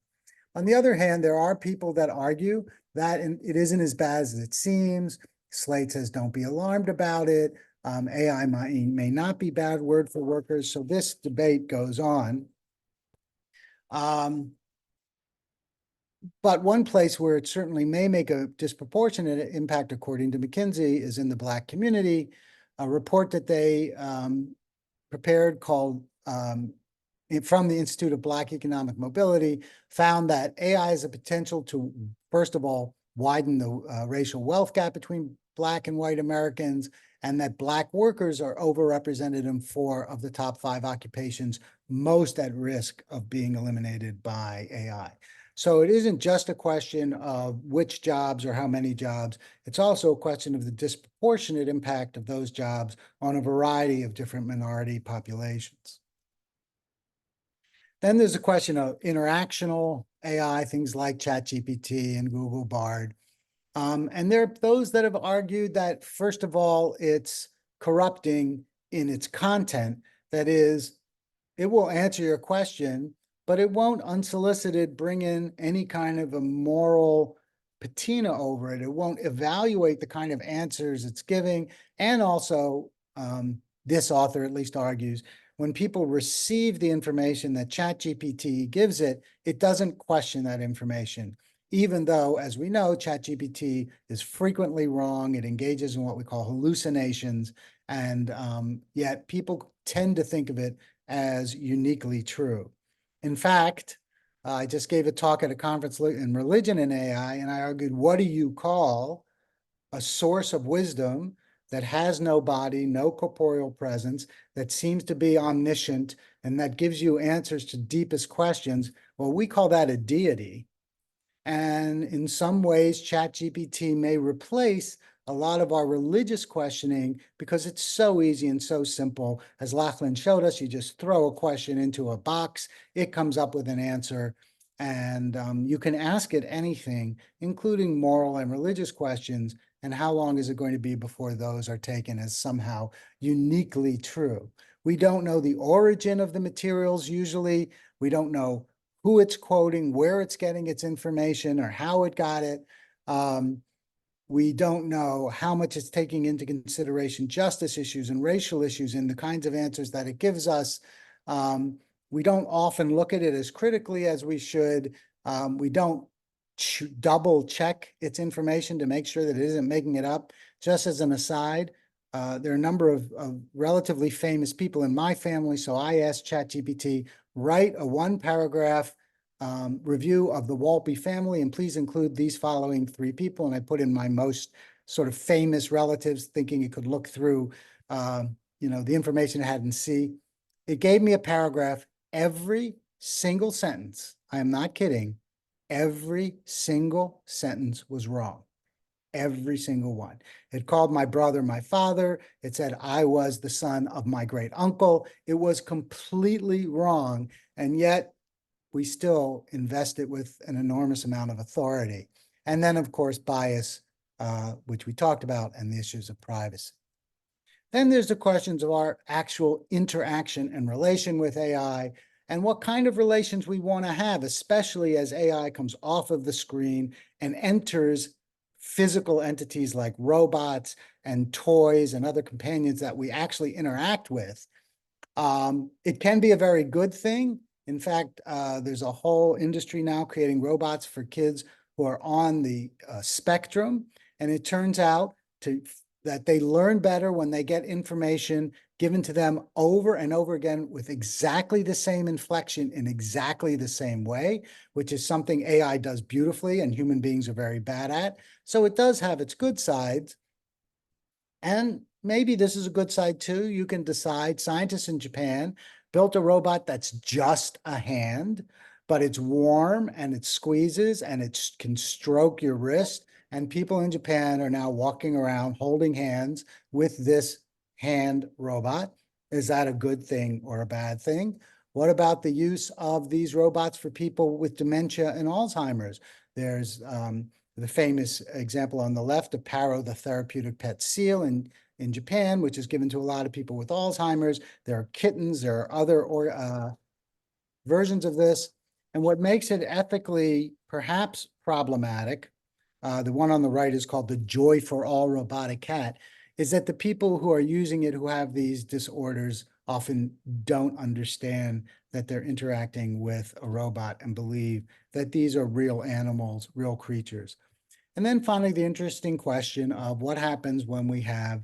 On the other hand, there are people that argue that it isn't as bad as it seems. Slate says don't be alarmed about it. AI may not be bad word for workers. So this debate goes on. But one place where it certainly may make a disproportionate impact, according to McKinsey, is in the Black community. A report that they prepared called from the Institute of Black Economic Mobility found that AI has a potential to, first of all, widen the racial wealth gap between Black and white Americans, and that Black workers are overrepresented in 4 of the top 5 occupations most at risk of being eliminated by AI. So it isn't just a question of which jobs or how many jobs. It's also a question of the disproportionate impact of those jobs on a variety of different minority populations. Then there's a question of interactional AI, things like ChatGPT and Google Bard. And there are those that have argued that, first of all, it's corrupting in its content. That is, it will answer your question, but it won't unsolicited bring in any kind of a moral patina over it. It won't evaluate the kind of answers it's giving. And also, this author at least argues, when people receive the information that ChatGPT gives it, it doesn't question that information. Even though, as we know, ChatGPT is frequently wrong, it engages in what we call hallucinations, and yet people tend to think of it as uniquely true. In fact, I just gave a talk at a conference in religion and AI, and I argued, what do you call a source of wisdom that has no body, no corporeal presence, that seems to be omniscient, and that gives you answers to deepest questions? Well, we call that a deity. And in some ways, ChatGPT may replace a lot of our religious questioning because it's so easy and so simple. As Lachlan showed us, you just throw a question into a box, it comes up with an answer, and you can ask it anything, including moral and religious questions, and how long is it going to be before those are taken as somehow uniquely true. We don't know the origin of the materials usually. We don't know who it's quoting, where it's getting its information, or how it got it. We don't know how much it's taking into consideration justice issues and racial issues in the kinds of answers that it gives us. We don't often look at it as critically as we should. We don't double check its information to make sure that it isn't making it up. Just as an aside, there are a number of relatively famous people in my family, so I asked ChatGPT, write a 1-paragraph review of the Wolpe family, and please include these following 3 people. And I put in my most sort of famous relatives, thinking it could look through, the information it had in C. It gave me a paragraph. Every single sentence, I am not kidding, every single sentence was wrong. Every single one. It called my brother my father. It said I was the son of my great uncle. It was completely wrong. And yet we still invest it with an enormous amount of authority. And then, of course, bias, which we talked about, and the issues of privacy. Then there's the questions of our actual interaction and relation with AI, and what kind of relations we want to have, especially as AI comes off of the screen and enters physical entities like robots and toys and other companions that we actually interact with. It can be a very good thing. In fact, there's a whole industry now creating robots for kids who are on the spectrum. And it turns out that they learn better when they get information given to them over and over again with exactly the same inflection in exactly the same way, which is something AI does beautifully and human beings are very bad at. So it does have its good sides. And maybe this is a good side too. You can decide. Scientists in Japan built a robot that's just a hand, but it's warm and it squeezes and it can stroke your wrist. And people in Japan are now walking around holding hands with this hand robot. Is that a good thing or a bad thing? What about the use of these robots for people with dementia and Alzheimer's? There's the famous example on the left of Paro, the therapeutic pet seal in Japan, which is given to a lot of people with Alzheimer's. There are kittens, there are other versions of this. And what makes it ethically perhaps problematic, the one on the right is called the Joy for All robotic cat, is that the people who are using it who have these disorders often don't understand that they're interacting with a robot and believe that these are real animals, real creatures. And then finally, the interesting question of what happens when we have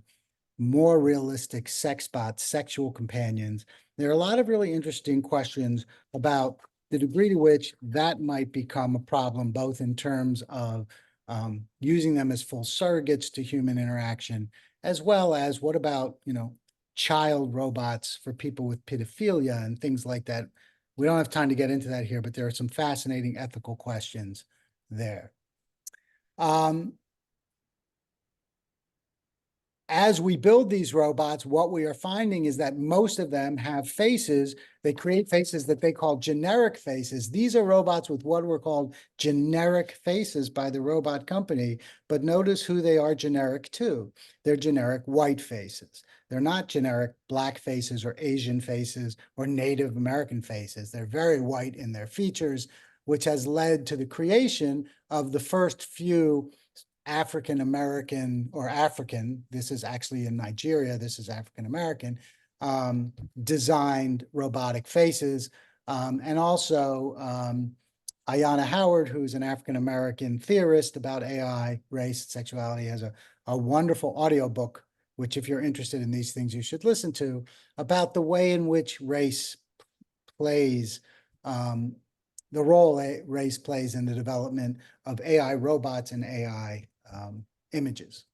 more realistic sex bots, sexual companions. There are a lot of really interesting questions about the degree to which that might become a problem, both in terms of using them as full surrogates to human interaction, as well as what about, child robots for people with pedophilia and things like that. We don't have time to get into that here, but there are some fascinating ethical questions there. As we build these robots, what we are finding is that most of them have faces. They create faces that they call generic faces. These are robots with what were called generic faces by the robot company, but notice who they are generic to. They're generic white faces. They're not generic black faces or Asian faces or Native American faces. They're very white in their features, which has led to the creation of the first few African American or African, this is actually in Nigeria, this is African American, designed robotic faces. And also Ayanna Howard, who's an African American theorist about AI, race, sexuality, has a wonderful audiobook, which if you're interested in these things, you should listen to, about the way in which race plays the role race plays in the development of AI robots and AI images.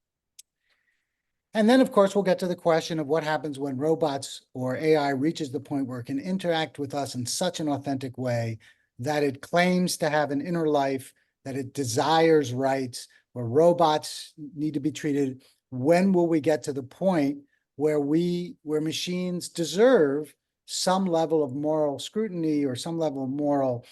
And then, of course, we'll get to the question of what happens when robots or AI reaches the point where it can interact with us in such an authentic way that it claims to have an inner life, that it desires rights, where robots need to be treated. When will we get to the point where machines deserve some level of moral scrutiny or some level of moral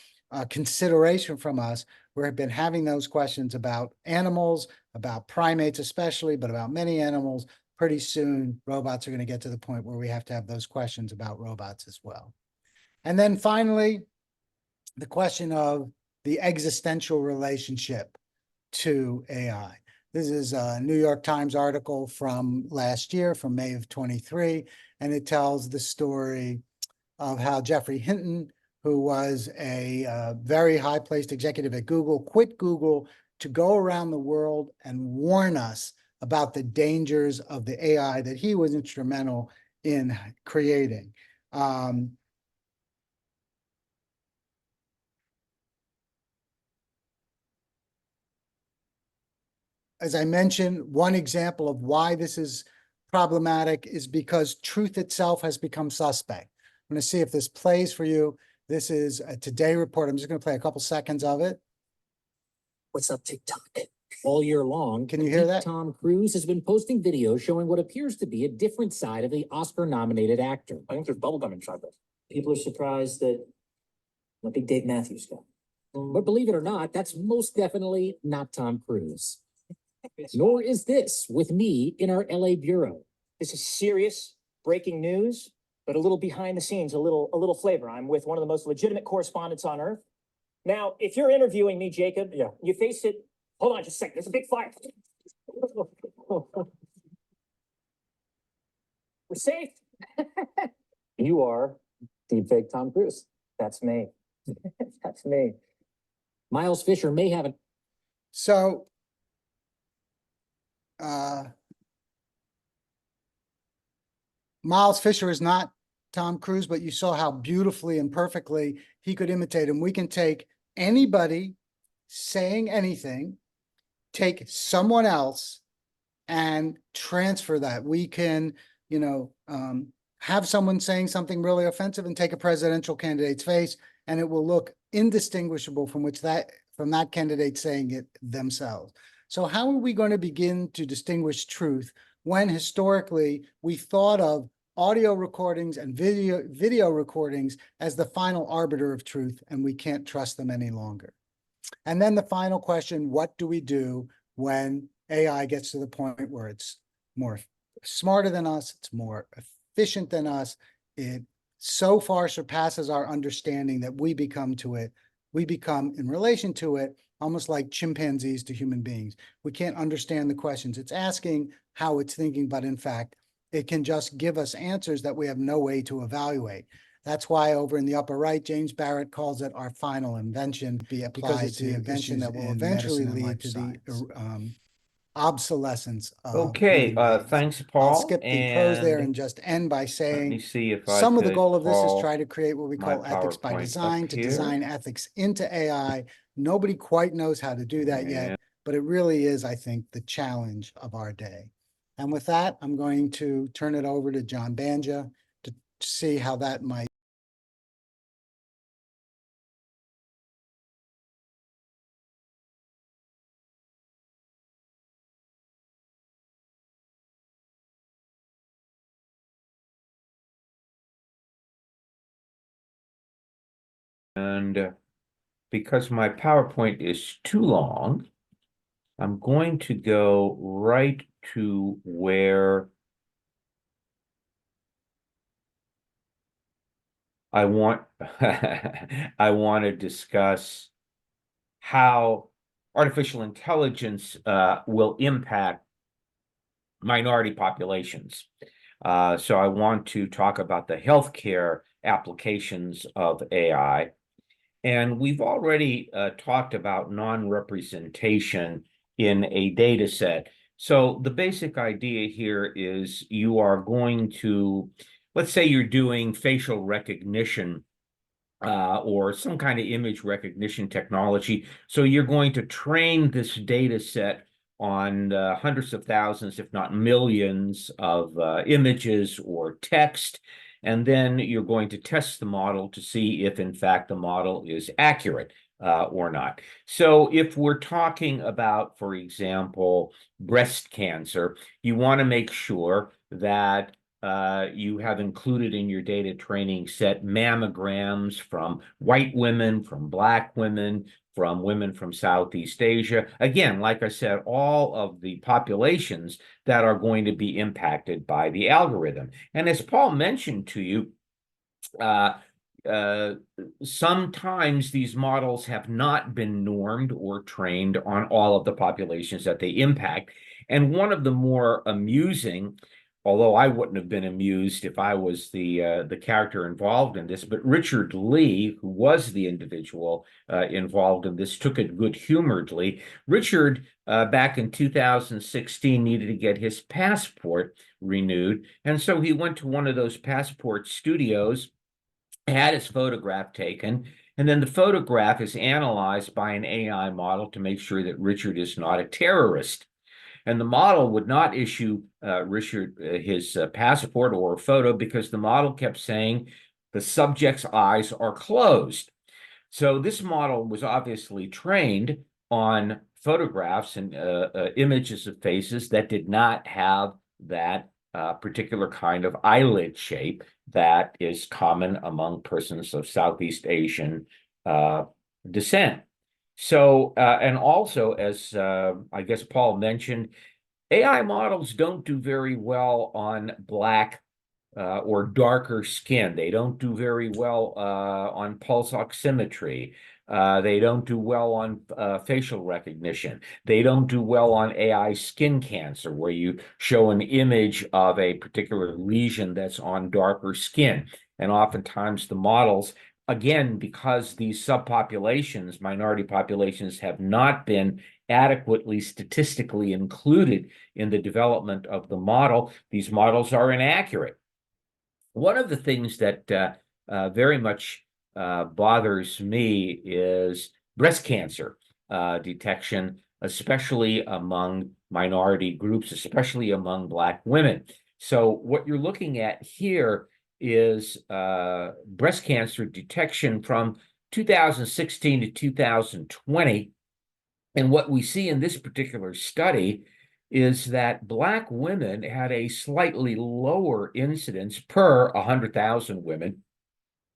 consideration from us? We've been having those questions about animals, about primates especially, but about many animals. Pretty soon, robots are going to get to the point where we have to have those questions about robots as well. And then finally, the question of the existential relationship to AI. This is a New York Times article from last year, from May of 23, and it tells the story of how Geoffrey Hinton, who was a very high-placed executive at Google, quit Google to go around the world and warn us about the dangers of the AI that he was instrumental in creating. As I mentioned, one example of why this is problematic is because truth itself has become suspect. I'm going to see if this plays for you. This is a Today report. I'm just going to play a couple seconds of it. What's up, TikTok? All year long, Can you hear that? Tom Cruise has been posting videos showing what appears to be a different side of the Oscar-nominated actor. I think there's bubblegum inside this. People are surprised that a big Dave Matthews guy. But believe it or not, that's most definitely not Tom Cruise. Nor is this with me in our LA bureau. This is serious breaking news, but a little behind the scenes, a little flavor. I'm with one of the most legitimate correspondents on earth. Now, if you're interviewing me, Jacob, you face it. Hold on just a second. There's a big fire. We're safe. You are deepfake Tom Cruise. That's me. That's me. Miles Fisher may have an So Miles Fisher is not Tom Cruise, but you saw how beautifully and perfectly he could imitate him. We can take anybody saying anything, take someone else and transfer that. We can, have someone saying something really offensive and take a presidential candidate's face, and it will look indistinguishable from that candidate saying it themselves. So how are we going to begin to distinguish truth when historically we thought of audio recordings and video recordings as the final arbiter of truth, and we can't trust them any longer? And then the final question, what do we do when AI gets to the point where it's more smarter than us, it's more efficient than us, it so far surpasses our understanding that we become in relation to it, almost like chimpanzees to human beings. We can't understand the questions it's asking, how it's thinking, but in fact, it can just give us answers that we have no way to evaluate. That's why over in the upper right, James Barrett calls it our final invention, because it's the invention that will eventually lead to the obsolescence of Okay, human beings. thanks, Paul. I'll skip the prose there and just end by let me saying see if some I of the could goal of this is call try to create what we my call ethics by PowerPoint design, up to here. design ethics into AI. Nobody quite knows how to do that yet, but it really is, I think, the challenge of our day. And with that, I'm going to turn it over to John Banja to see how that might. And because my PowerPoint is too long, I'm going to go right to where I want to discuss how artificial intelligence will impact minority populations. So I want to talk about the healthcare applications of AI. And we've already talked about non-representation in a data set. So the basic idea here is you are going to, let's say you're doing facial recognition or some kind of image recognition technology. So you're going to train this data set on hundreds of thousands, if not millions, of images or text. And then you're going to test the model to see if, in fact, the model is accurate or not. So if we're talking about, for example, breast cancer, you want to make sure that you have included in your data training set mammograms from white women, from Black women, from women from Southeast Asia. Again, like I said, all of the populations that are going to be impacted by the algorithm. And as Paul mentioned to you, sometimes these models have not been normed or trained on all of the populations that they impact. And one of the more amusing, although I wouldn't have been amused if I was the character involved in this, but Richard Lee, who was the individual involved in this, took it good-humoredly. Richard, back in 2016, needed to get his passport renewed, and so he went to one of those passport studios, had his photograph taken, and then the photograph is analyzed by an AI model to make sure that Richard is not a terrorist. And the model would not issue Richard his passport or a photo because the model kept saying the subject's eyes are closed. So this model was obviously trained on photographs and images of faces that did not have that particular kind of eyelid shape that is common among persons of Southeast Asian descent. So, and also, as I guess Paul mentioned, AI models don't do very well on Black or darker skin. They don't do very well on pulse oximetry. They don't do well on facial recognition. They don't do well on AI skin cancer, where you show an image of a particular lesion that's on darker skin. And oftentimes the models, again, because these subpopulations, minority populations, have not been adequately statistically included in the development of the model, these models are inaccurate. One of the things that very much bothers me is breast cancer detection, especially among minority groups, especially among Black women. So what you're looking at here is breast cancer detection from 2016 to 2020. And what we see in this particular study is that Black women had a slightly lower incidence per 100,000 women,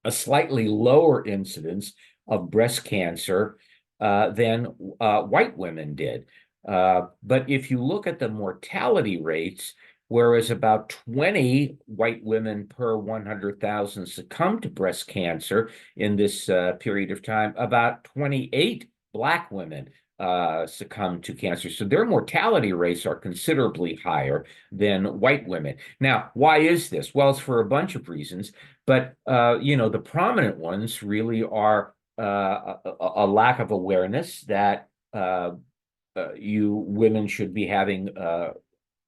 a slightly lower incidence of breast cancer than white women did. But if you look at the mortality rates, whereas about 20 white women per 100,000 succumbed to breast cancer in this period of time, about 28 Black women succumb to cancer. So their mortality rates are considerably higher than white women. Now, why is this? Well, it's for a bunch of reasons, but the prominent ones really are a lack of awareness that you women should be having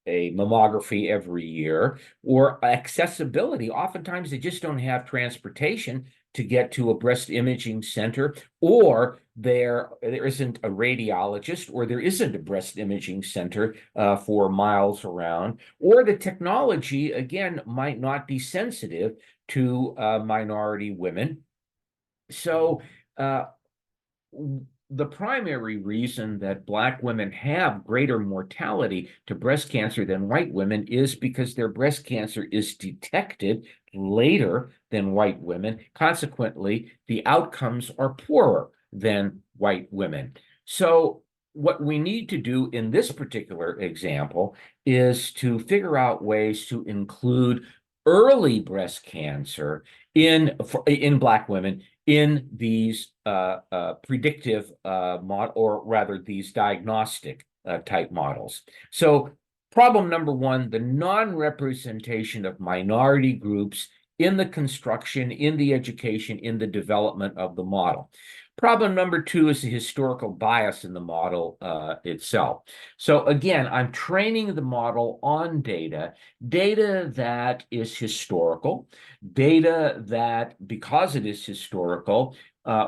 a mammography every year, or accessibility. Oftentimes they just don't have transportation to get to a breast imaging center, or there isn't a radiologist, or there isn't a breast imaging center for miles around, or the technology, again, might not be sensitive to minority women. So the primary reason that Black women have greater mortality to breast cancer than white women is because their breast cancer is detected later than white women. Consequently, the outcomes are poorer than white women. So what we need to do in this particular example is to figure out ways to include early breast cancer in Black women in these predictive or rather these diagnostic type models. So problem number one, the non-representation of minority groups in the construction, in the education, in the development of the model. Problem number two is the historical bias in the model itself. So again, I'm training the model on data that is historical, data that, because it is historical,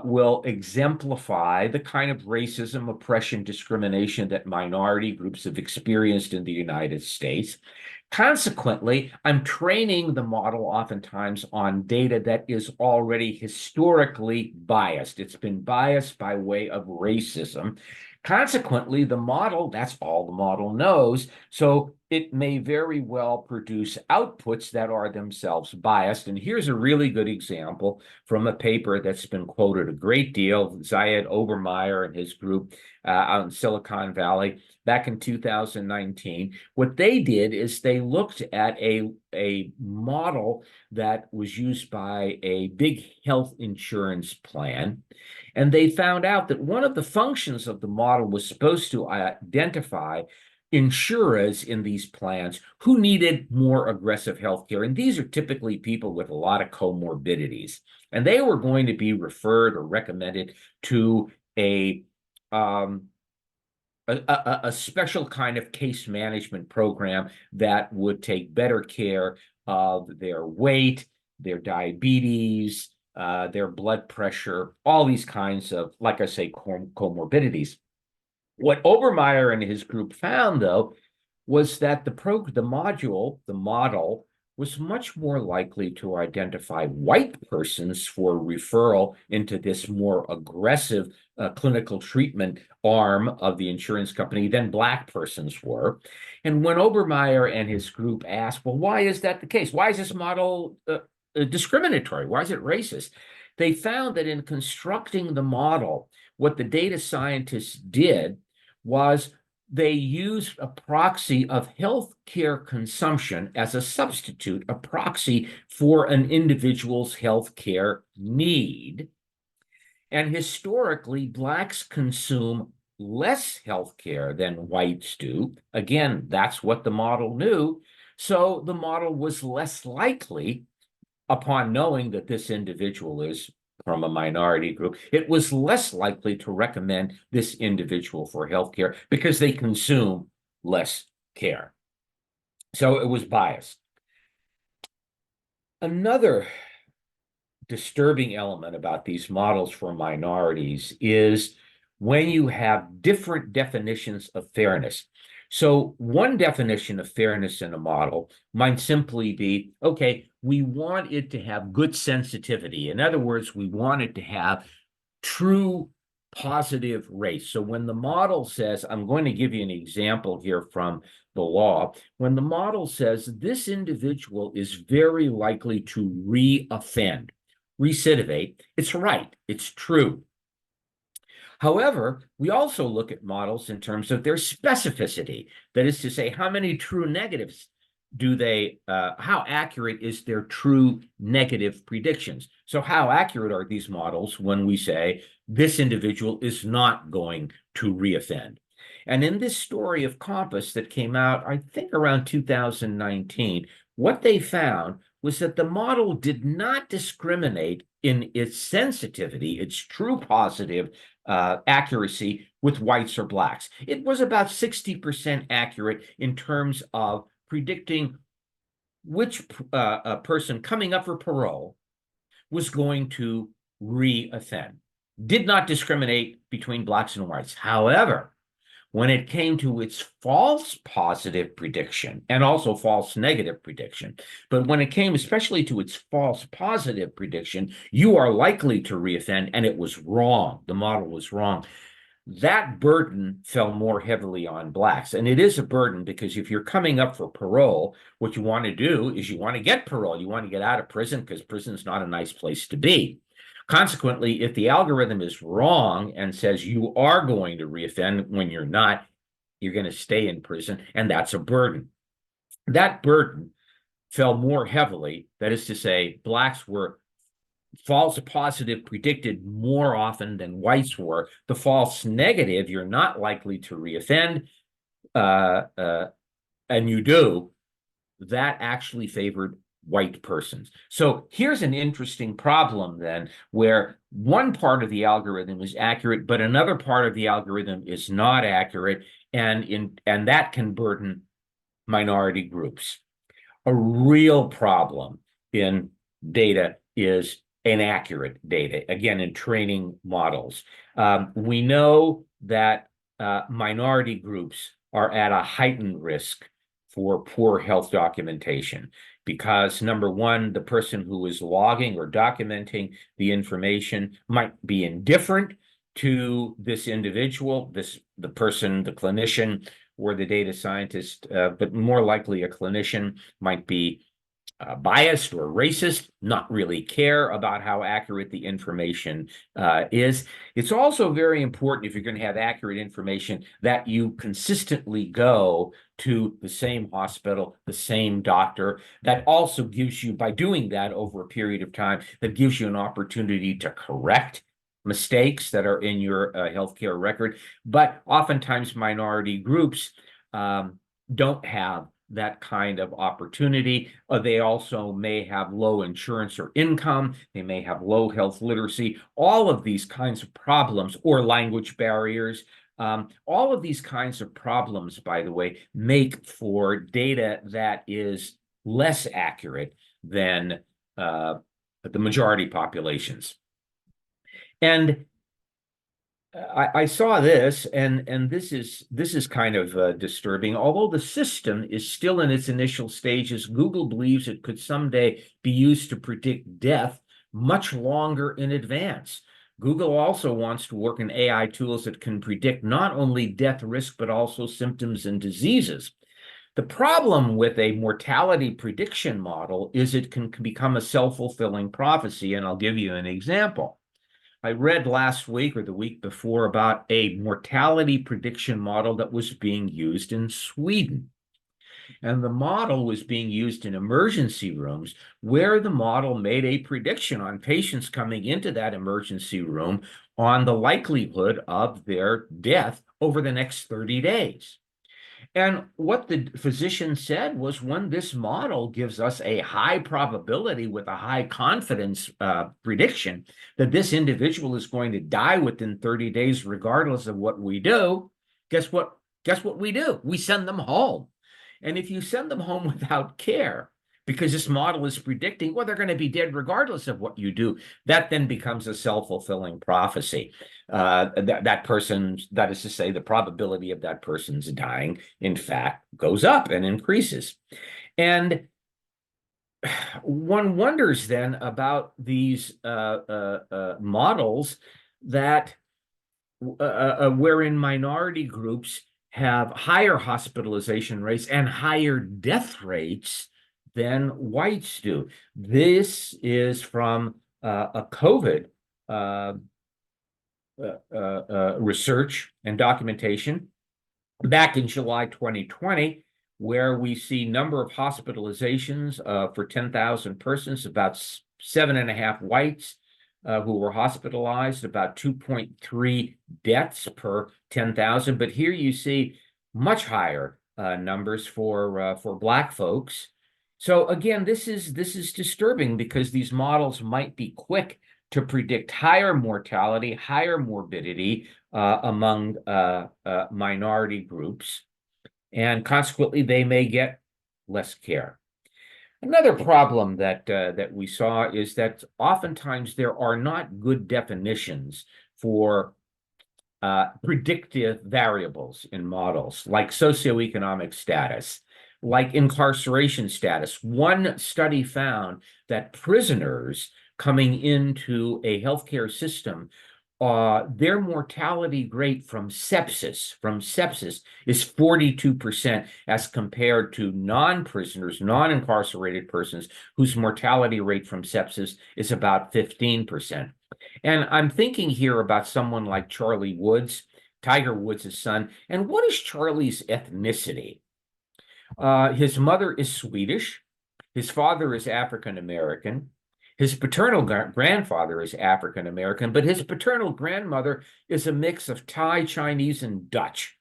will exemplify the kind of racism, oppression, discrimination that minority groups have experienced in the United States. Consequently, I'm training the model oftentimes on data that is already historically biased. It's been biased by way of racism. Consequently, the model, that's all the model knows. So it may very well produce outputs that are themselves biased. And here's a really good example from a paper that's been quoted a great deal, Zayed Obermeyer and his group out in Silicon Valley back in 2019. What they did is they looked at a model that was used by a big health insurance plan. And they found out that one of the functions of the model was supposed to identify insurers in these plans who needed more aggressive health care. And these are typically people with a lot of comorbidities. And they were going to be referred or recommended to a special kind of case management program that would take better care of their weight, their diabetes, their blood pressure, all these kinds of, like I say, comorbidities. What Obermeyer and his group found, though, was that the model was much more likely to identify white persons for referral into this more aggressive clinical treatment arm of the insurance company than Black persons were. And when Obermeyer and his group asked, well, why is that the case? Why is this model discriminatory? Why is it racist? They found that in constructing the model, what the data scientists did was they used a proxy of healthcare consumption as a substitute, a proxy for an individual's healthcare need. And historically, Blacks consume less healthcare than whites do. Again, that's what the model knew. So the model was less likely upon knowing that this individual is from a minority group, it was less likely to recommend this individual for healthcare because they consume less care. So it was biased. Another disturbing element about these models for minorities is when you have different definitions of fairness. So one definition of fairness in a model might simply be, okay, we want it to have good sensitivity. In other words, we want it to have true positive race. So when the model says, I'm going to give you an example here from the law, when the model says this individual is very likely to reoffend, recidivate, it's right, it's true. However, we also look at models in terms of their specificity. That is to say, how many true negatives do they, how accurate is their true negative predictions? So how accurate are these models when we say this individual is not going to reoffend? And in this story of Compass that came out, I think around 2019, what they found was that the model did not discriminate in its sensitivity, its true positive accuracy with whites or blacks. It was about 60% accurate in terms of predicting which person coming up for parole was going to reoffend. Did not discriminate between blacks and whites. However, when it came to its false positive prediction and also false negative prediction, but when it came especially to its false positive prediction, you are likely to reoffend, and it was wrong. The model was wrong. That burden fell more heavily on blacks. And it is a burden because if you're coming up for parole, what you want to do is you want to get parole. You want to get out of prison because prison is not a nice place to be. Consequently, if the algorithm is wrong and says you are going to reoffend when you're not, you're going to stay in prison, and that's a burden. That burden fell more heavily. That is to say, blacks were false positive predicted more often than whites were. The false negative, you're not likely to reoffend, and you do, that actually favored white persons. So here's an interesting problem then, where one part of the algorithm is accurate, but another part of the algorithm is not accurate, and that can burden minority groups. A real problem in data is inaccurate data, again, in training models. We know that minority groups are at a heightened risk for poor health documentation because, number one, the person who is logging or documenting the information might be indifferent to this individual, the person, the clinician, or the data scientist, but more likely a clinician might be biased or racist, not really care about how accurate the information is. It's also very important, if you're going to have accurate information, that you consistently go to the same hospital, the same doctor. That also gives you, by doing that over a period of time, that gives you an opportunity to correct mistakes that are in your healthcare record. But oftentimes minority groups don't have that kind of opportunity. They also may have low insurance or income. They may have low health literacy. All of these kinds of problems, or language barriers, all of these kinds of problems, by the way, make for data that is less accurate than the majority populations. And I saw this, and this is kind of disturbing. Although the system is still in its initial stages, Google believes it could someday be used to predict death much longer in advance. Google also wants to work in AI tools that can predict not only death risk, but also symptoms and diseases. The problem with a mortality prediction model is it can become a self-fulfilling prophecy, and I'll give you an example. I read last week or the week before about a mortality prediction model that was being used in Sweden. And the model was being used in emergency rooms where the model made a prediction on patients coming into that emergency room on the likelihood of their death over the next 30 days. And what the physician said was, when this model gives us a high probability with a high confidence prediction that this individual is going to die within 30 days, regardless of what we do, guess what? Guess what we do? We send them home. And if you send them home without care, because this model is predicting, well, they're going to be dead regardless of what you do, that then becomes a self-fulfilling prophecy. That person, that is to say, the probability of that person's dying, in fact, goes up and increases. And one wonders then about these models that wherein minority groups have higher hospitalization rates and higher death rates than whites do. This is from a COVID research and documentation back in July 2020, where we see number of hospitalizations for 10,000 persons, about 7.5 whites who were hospitalized, about 2.3 deaths per 10,000. But here you see much higher numbers for Black folks. So again, this is disturbing, because these models might be quick to predict higher mortality, higher morbidity among minority groups, and consequently, they may get less care. Another problem that we saw is that oftentimes there are not good definitions for predictive variables in models, like socioeconomic status, like incarceration status. One study found that prisoners coming into a healthcare system, their mortality rate from sepsis is 42%, as compared to non-prisoners, non-incarcerated persons, whose mortality rate from sepsis is about 15%. And I'm thinking here about someone like Charlie Woods, Tiger Woods' son. And what is Charlie's ethnicity? His mother is Swedish. His father is African American. His paternal grandfather is African American, but his paternal grandmother is a mix of Thai, Chinese, and Dutch.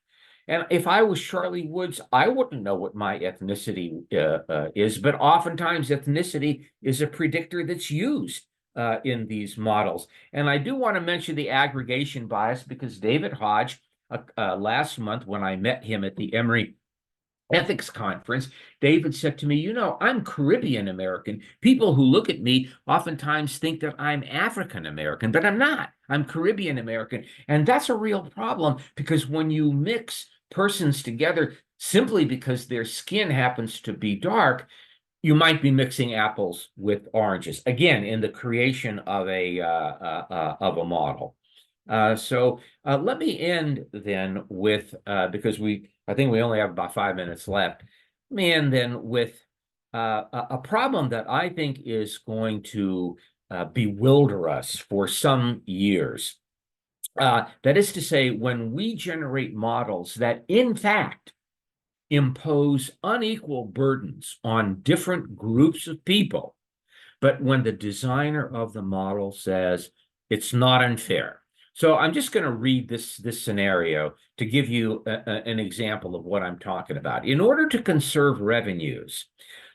And if I was Charlie Woods, I wouldn't know what my ethnicity is, but oftentimes ethnicity is a predictor that's used in these models. And I do want to mention the aggregation bias, because David Hodge, last month when I met him at the Emory ethics conference, David said to me, you know, I'm Caribbean American. People who look at me oftentimes think that I'm African American, but I'm not. I'm Caribbean American. And that's a real problem, because when you mix persons together simply because their skin happens to be dark, you might be mixing apples with oranges, again, in the creation of a model. So let me end then with, because I think we only have about 5 minutes left. Let me end then with a problem that I think is going to bewilder us for some years. That is to say, when we generate models that, in fact, impose unequal burdens on different groups of people, but when the designer of the model says it's not unfair. So I'm just going to read this scenario to give you an example of what I'm talking about. In order to conserve revenues,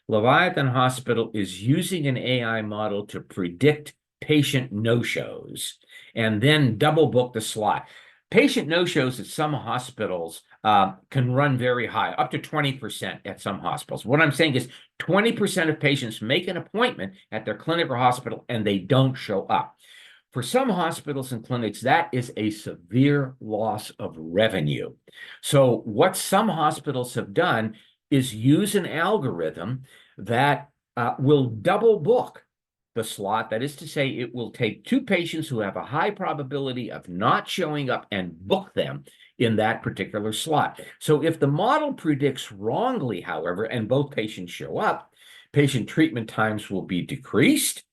Leviathan Hospital is using an AI model to predict patient no-shows and then double book the slot. Patient no-shows at some hospitals can run very high, up to 20% at some hospitals. What I'm saying is 20% of patients make an appointment at their clinic or hospital and they don't show up. For some hospitals and clinics, that is a severe loss of revenue. So what some hospitals have done is use an algorithm that will double book the slot. That is to say, it will take two patients who have a high probability of not showing up and book them in that particular slot. So if the model predicts wrongly, however, and both patients show up, patient treatment times will be decreased,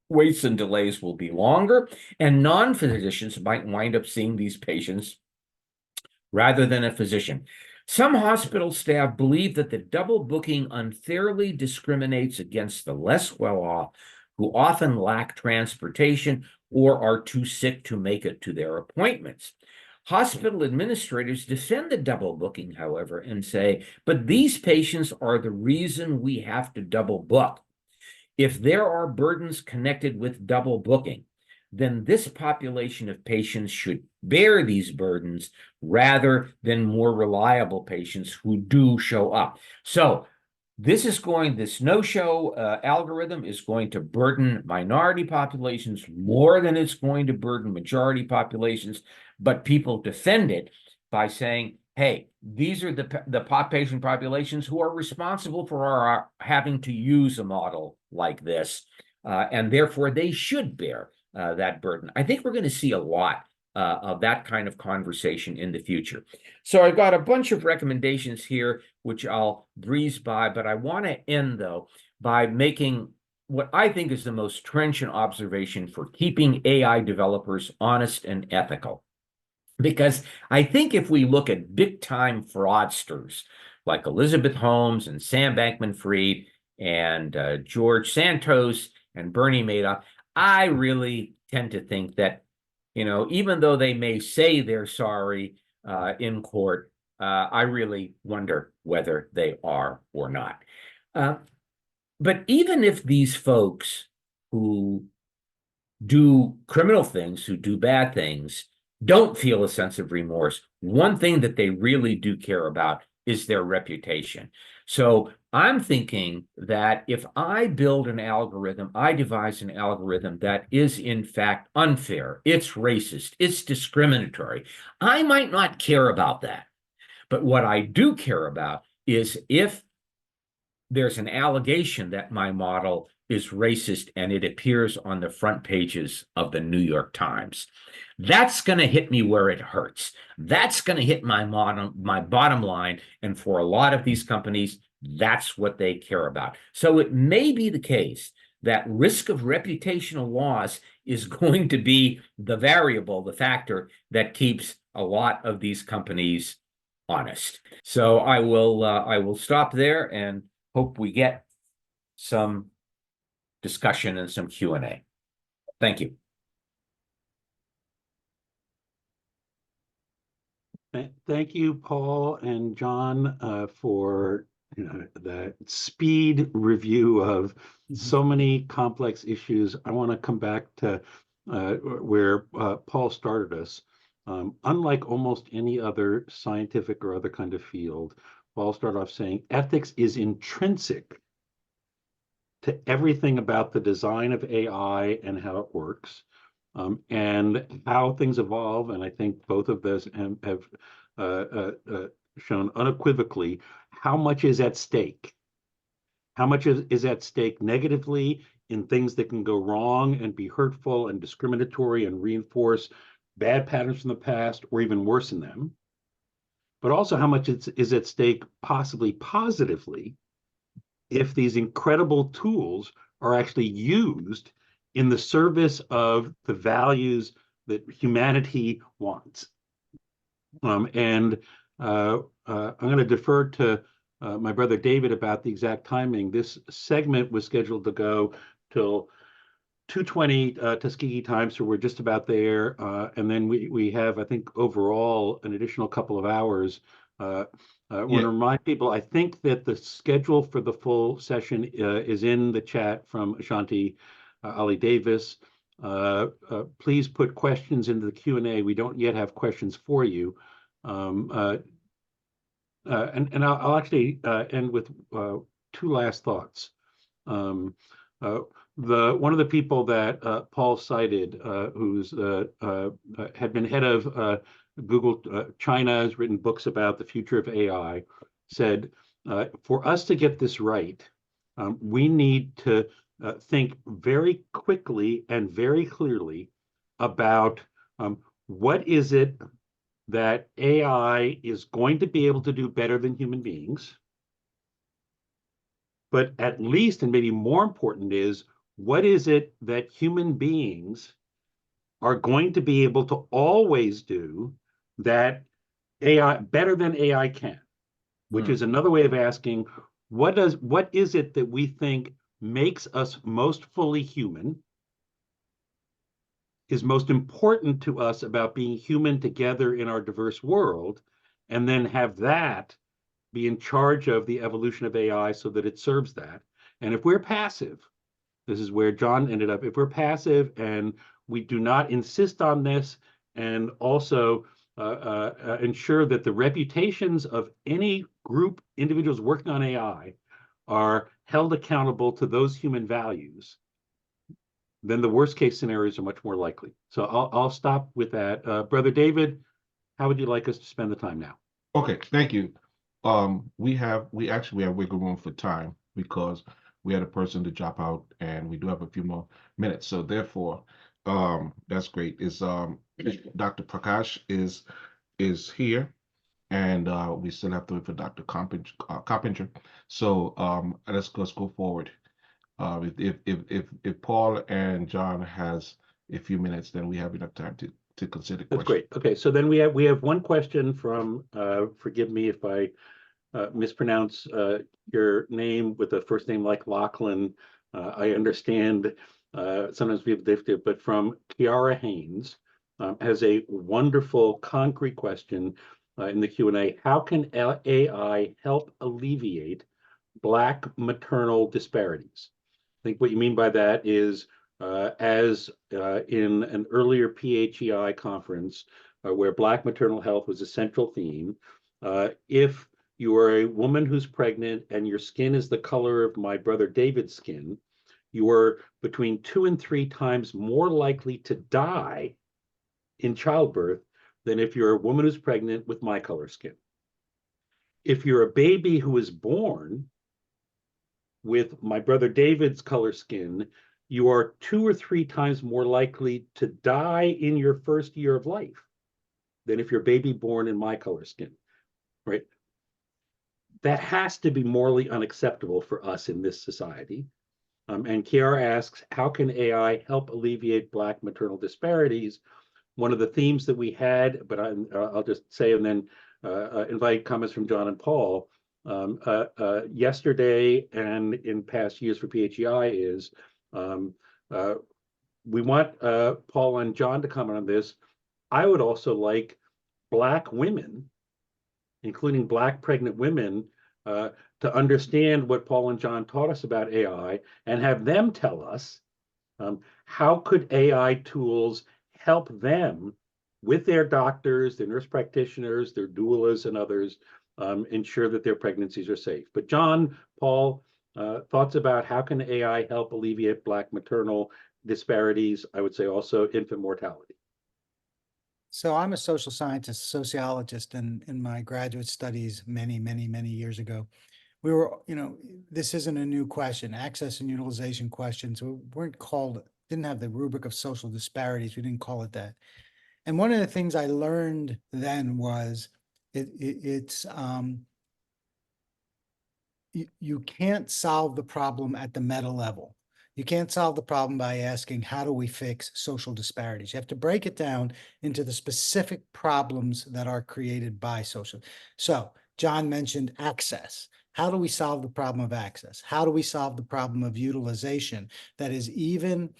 waits and delays will be longer, and non-physicians might wind up seeing these patients rather than a physician. Some hospital staff believe that the double booking unfairly discriminates against the less well-off, who often lack transportation or are too sick to make it to their appointments. Hospital administrators defend the double booking, however, and say, but these patients are the reason we have to double book. If there are burdens connected with double booking, then this population of patients should bear these burdens rather than more reliable patients who do show up. So this no-show algorithm is going to burden minority populations more than it's going to burden majority populations, but people defend it by saying, hey, these are the patient populations who are responsible for our having to use a model like this, and therefore they should bear that burden. I think we're going to see a lot of that kind of conversation in the future. So I've got a bunch of recommendations here, which I'll breeze by, but I want to end, though, by making what I think is the most trenchant observation for keeping AI developers honest and ethical. Because I think if we look at big-time fraudsters like Elizabeth Holmes and Sam Bankman-Fried and George Santos and Bernie Madoff, I really tend to think that, even though they may say they're sorry in court, I really wonder whether they are or not. But even if these folks who do criminal things, who do bad things, don't feel a sense of remorse, one thing that they really do care about is their reputation. So I'm thinking that if I build an algorithm, I devise an algorithm that is in fact unfair, it's racist, it's discriminatory, I might not care about that. But what I do care about is if there's an allegation that my model is racist and it appears on the front pages of the New York Times. That's going to hit me where it hurts. That's going to hit my bottom line. And for a lot of these companies, that's what they care about. So it may be the case that risk of reputational loss is going to be the variable, the factor that keeps a lot of these companies honest. So I will stop there and hope we get some discussion and some Q&A. Thank you. Thank you, Paul and John, for the speed review of so many complex issues. I want to come back to where Paul started us. Unlike almost any other scientific or other kind of field, Paul started off saying ethics is intrinsic to everything about the design of AI and how it works, and how things evolve. And I think both of those have shown unequivocally how much is at stake. How much is at stake negatively in things that can go wrong and be hurtful and discriminatory and reinforce bad patterns from the past or even worsen them. But also how much is at stake possibly positively if these incredible tools are actually used in the service of the values that humanity wants. And I'm going to defer to my brother David about the exact timing. This segment was scheduled to go till 2:20 Tuskegee time, so we're just about there. And then we have, I think, overall an additional couple of hours. I want to remind people, I think that the schedule for the full session is in the chat from Ashanti Ali Davis. Please put questions into the Q&A. We don't yet have questions for you. And I'll actually end with two last thoughts. One of the people that Paul cited, who's had been head of Google China, has written books about the future of AI, said, for us to get this right, we need to think very quickly and very clearly about what is it that AI is going to be able to do better than human beings. But at least, and maybe more important, is what is it that human beings are going to be able to always do that AI better than AI can, which is another way of asking, what is it that we think makes us most fully human? is most important to us about being human together in our diverse world, and then have that be in charge of the evolution of AI so that it serves that. And if we're passive, this is where John ended up, if we're passive and we do not insist on this, and also ensure that the reputations of any group, individuals working on AI are held accountable to those human values, then the worst case scenarios are much more likely. So I'll stop with that. Brother David, how would you like us to spend the time now? Okay, thank you. We have wiggle room for time because we had a person to drop out and we do have a few more minutes. So therefore, that's great. Dr. Prakash is here, and we still have to wait for Dr. Coppinger. So let's go forward. If Paul and John has a few minutes, then we have enough time to consider That's questions. great. Okay, so then we have one question from, forgive me if I mispronounce your name with a first name like Lachlan. I understand sometimes people difficult, but from Kiara Haynes, has a wonderful concrete question in the Q&A. How can AI help alleviate Black maternal disparities? I think what you mean by that is, as in an earlier PHEI conference, where Black maternal health was a central theme, if you are a woman who's pregnant and your skin is the color of my brother David's skin, you are between 2 and 3 times more likely to die in childbirth than if you're a woman who's pregnant with my color skin. If you're a baby who is born with my brother David's color skin, you are 2 or 3 times more likely to die in your first year of life than if you're a baby born in my color skin, right? That has to be morally unacceptable for us in this society. And Kiara asks, how can AI help alleviate Black maternal disparities? One of the themes that we had, but I'll just say and then invite comments from John and Paul, yesterday and in past years for PHEI is, we want Paul and John to comment on this. I would also like Black women, including Black pregnant women, to understand what Paul and John taught us about AI and have them tell us how could AI tools help them with their doctors, their nurse practitioners, their doulas and others, ensure that their pregnancies are safe. But John, Paul, thoughts about how can AI help alleviate Black maternal disparities, I would say also infant mortality. So I'm a social scientist, sociologist, and in my graduate studies many years ago, we were, this isn't a new question. Access and utilization questions didn't have the rubric of social disparities. We didn't call it that. And one of the things I learned then was you can't solve the problem at the meta level. You can't solve the problem by asking, how do we fix social disparities? You have to break it down into the specific problems that are created by social. So John mentioned access. How do we solve the problem of access? How do we solve the problem of utilization? That is, even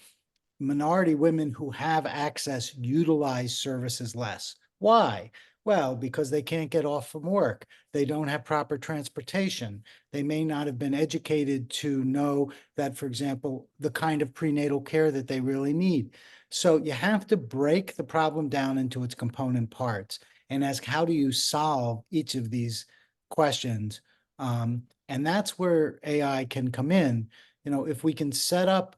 minority women who have access utilize services less. Why? Well, because they can't get off from work. They don't have proper transportation. They may not have been educated to know that, for example, the kind of prenatal care that they really need. So you have to break the problem down into its component parts and ask, how do you solve each of these questions? And that's where AI can come in. If we can set up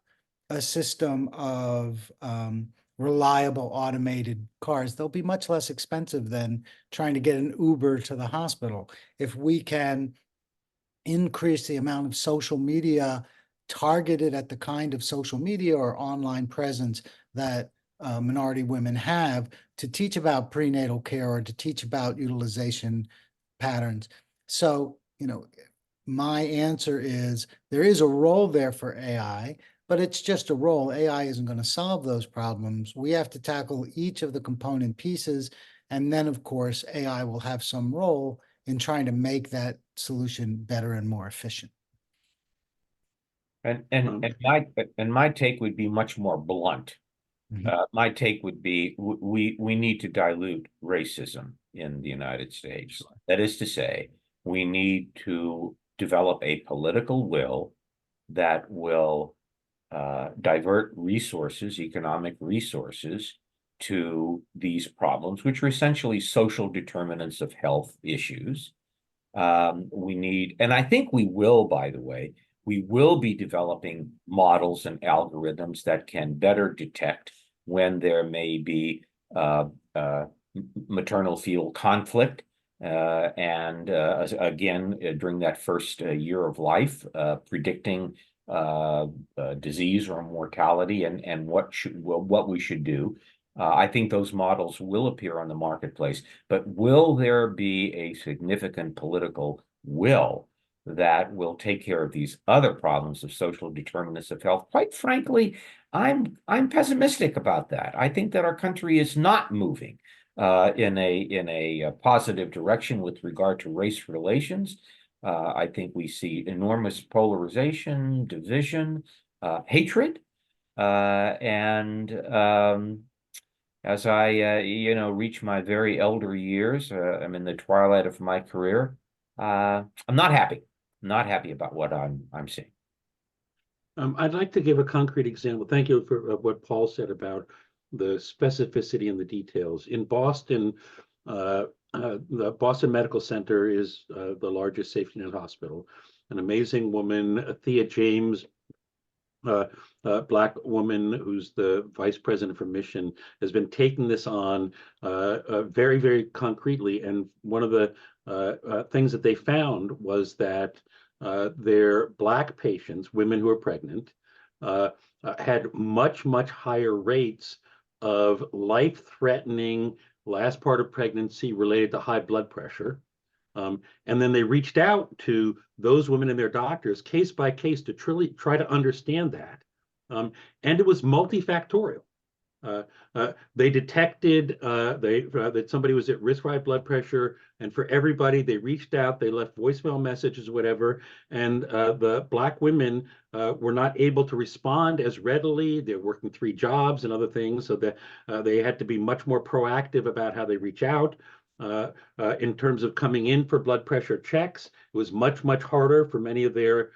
a system of reliable automated cars, they'll be much less expensive than trying to get an Uber to the hospital. If we can increase the amount of social media targeted at the kind of social media or online presence that minority women have to teach about prenatal care or to teach about utilization patterns. So, my answer is there is a role there for AI, but it's just a role. AI isn't going to solve those problems. We have to tackle each of the component pieces. And then, of course, AI will have some role in trying to make that solution better and more efficient. And my take would be much more blunt. My take would be we need to dilute racism in the United States. That is to say, we need to develop a political will that will divert resources, economic resources, to these problems, which are essentially social determinants of health issues. We need, and I think we will, by the way, we will be developing models and algorithms that can better detect when there may be maternal fetal conflict. And again, during that first year of life, predicting disease or mortality and what we should do. I think those models will appear on the marketplace, but will there be a significant political will that will take care of these other problems of social determinants of health? Quite frankly, I'm pessimistic about that. I think that our country is not moving in a positive direction with regard to race relations. I think we see enormous polarization, division, hatred, and as I reach my very elder years, I'm in the twilight of my career. I'm not happy. Not happy about what I'm seeing. I'd like to give a concrete example. Thank you for what Paul said about the specificity and the details. In Boston, the Boston Medical Center is the largest safety net hospital. An amazing woman, Thea James, Black woman who's the vice president for mission, has been taking this on very, very concretely. And one of the things that they found was that their Black patients, women who are pregnant, had much, much higher rates of life-threatening last part of pregnancy related to high blood pressure. And then they reached out to those women and their doctors case by case to truly try to understand that. And it was multifactorial. They detected that somebody was at risk for high blood pressure, and for everybody, they reached out, they left voicemail messages, whatever, and the Black women were not able to respond as readily. They're working 3 jobs and other things, so that they had to be much more proactive about how they reach out. In terms of coming in for blood pressure checks, it was much, much harder for many of their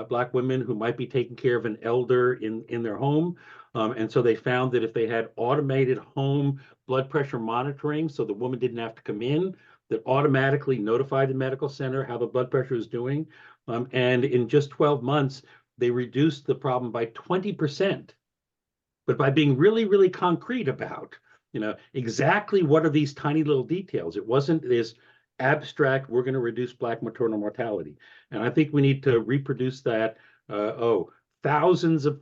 Black women who might be taking care of an elder in their home. And so they found that if they had automated home blood pressure monitoring, so the woman didn't have to come in, that automatically notified the medical center how the blood pressure is doing. And in just 12 months, they reduced the problem by 20%. But by being really, really concrete about, exactly what are these tiny little details. It wasn't this abstract, we're going to reduce Black maternal mortality. And I think we need to reproduce that, thousands of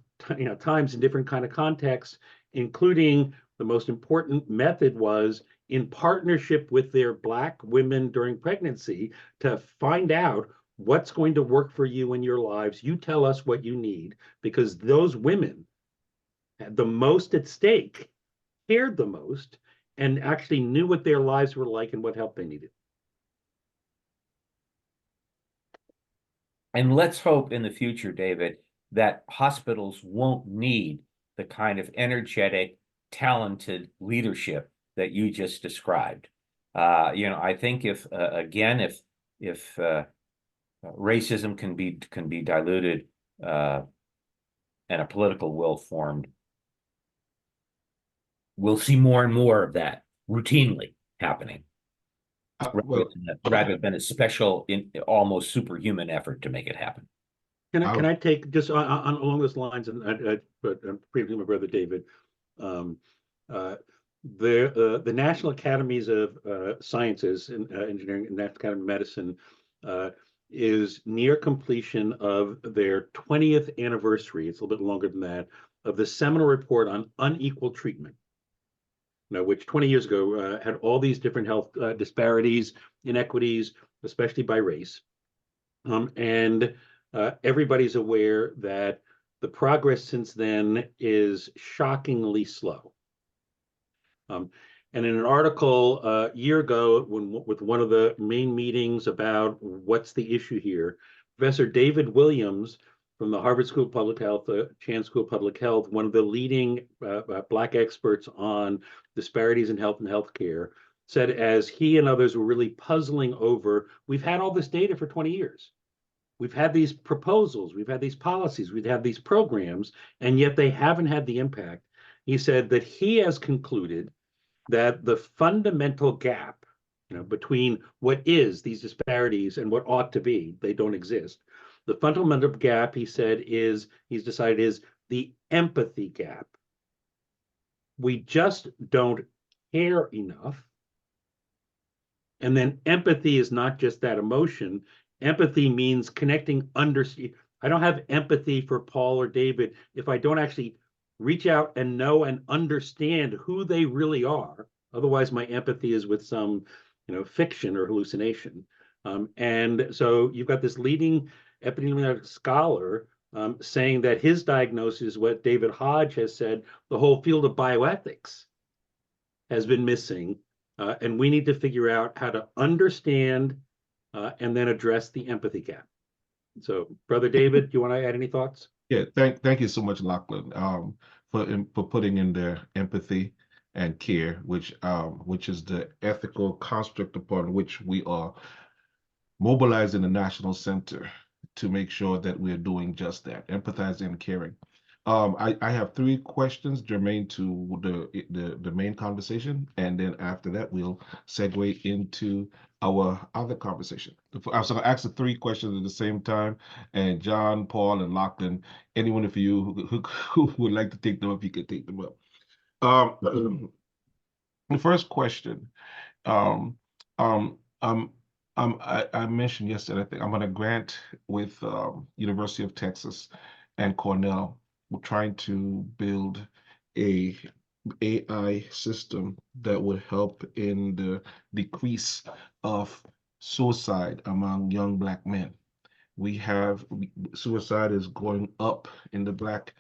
times in different kind of contexts, including the most important method was in partnership with their Black women during pregnancy to find out what's going to work for you in your lives. You tell us what you need, because those women had the most at stake, cared the most, and actually knew what their lives were like and what help they needed. And let's hope in the future, David, that hospitals won't need the kind of energetic, talented leadership that you just described. I think if racism can be diluted and a political will formed, we'll see more and more of that routinely happening, rather than a special, almost superhuman effort to make it happen. Can I take just on along those lines, and previously my brother David, the National Academies of Sciences and Engineering and National Academy of Medicine is near completion of their 20th anniversary. It's a little bit longer than that, of the seminal report on unequal treatment. Which 20 years ago had all these different health disparities, inequities, especially by race. And everybody's aware that the progress since then is shockingly slow. And in an article a year ago, with one of the main meetings about what's the issue here, Professor David Williams from the Harvard School of Public Health, the Chan School of Public Health, one of the leading Black experts on disparities in health and healthcare, said as he and others were really puzzling over, we've had all this data for 20 years. We've had these proposals, we've had these policies, we've had these programs, and yet they haven't had the impact. He said that he has concluded that the fundamental gap, between what is these disparities and what ought to be, they don't exist. The fundamental gap, he said, he's decided is the empathy gap. We just don't care enough. And then empathy is not just that emotion. Empathy means connecting, understand. I don't have empathy for Paul or David if I don't actually reach out and know and understand who they really are. Otherwise, my empathy is with some, fiction or hallucination. And so you've got this leading epidemiologic scholar saying that his diagnosis, what David Hodge has said, the whole field of bioethics has been missing. And we need to figure out how to understand and then address the empathy gap. So, Brother David, do you want to add any thoughts? Yeah, thank you so much, Lachlan, for putting in there empathy and care, which is the ethical construct upon which we are mobilizing the National Center to make sure that we're doing just that, empathizing and caring. I have 3 questions germane to the main conversation, and then after that we'll segue into our other conversation. I'm going to ask the 3 questions at the same time, and John, Paul, and Lachlan, anyone of you who would like to take them up, you can take them up. The first question, I mentioned yesterday, I think I'm on a grant with University of Texas and Cornell. We're trying to build a AI system that would help in the decrease of suicide among young Black men. Suicide is going up in the Black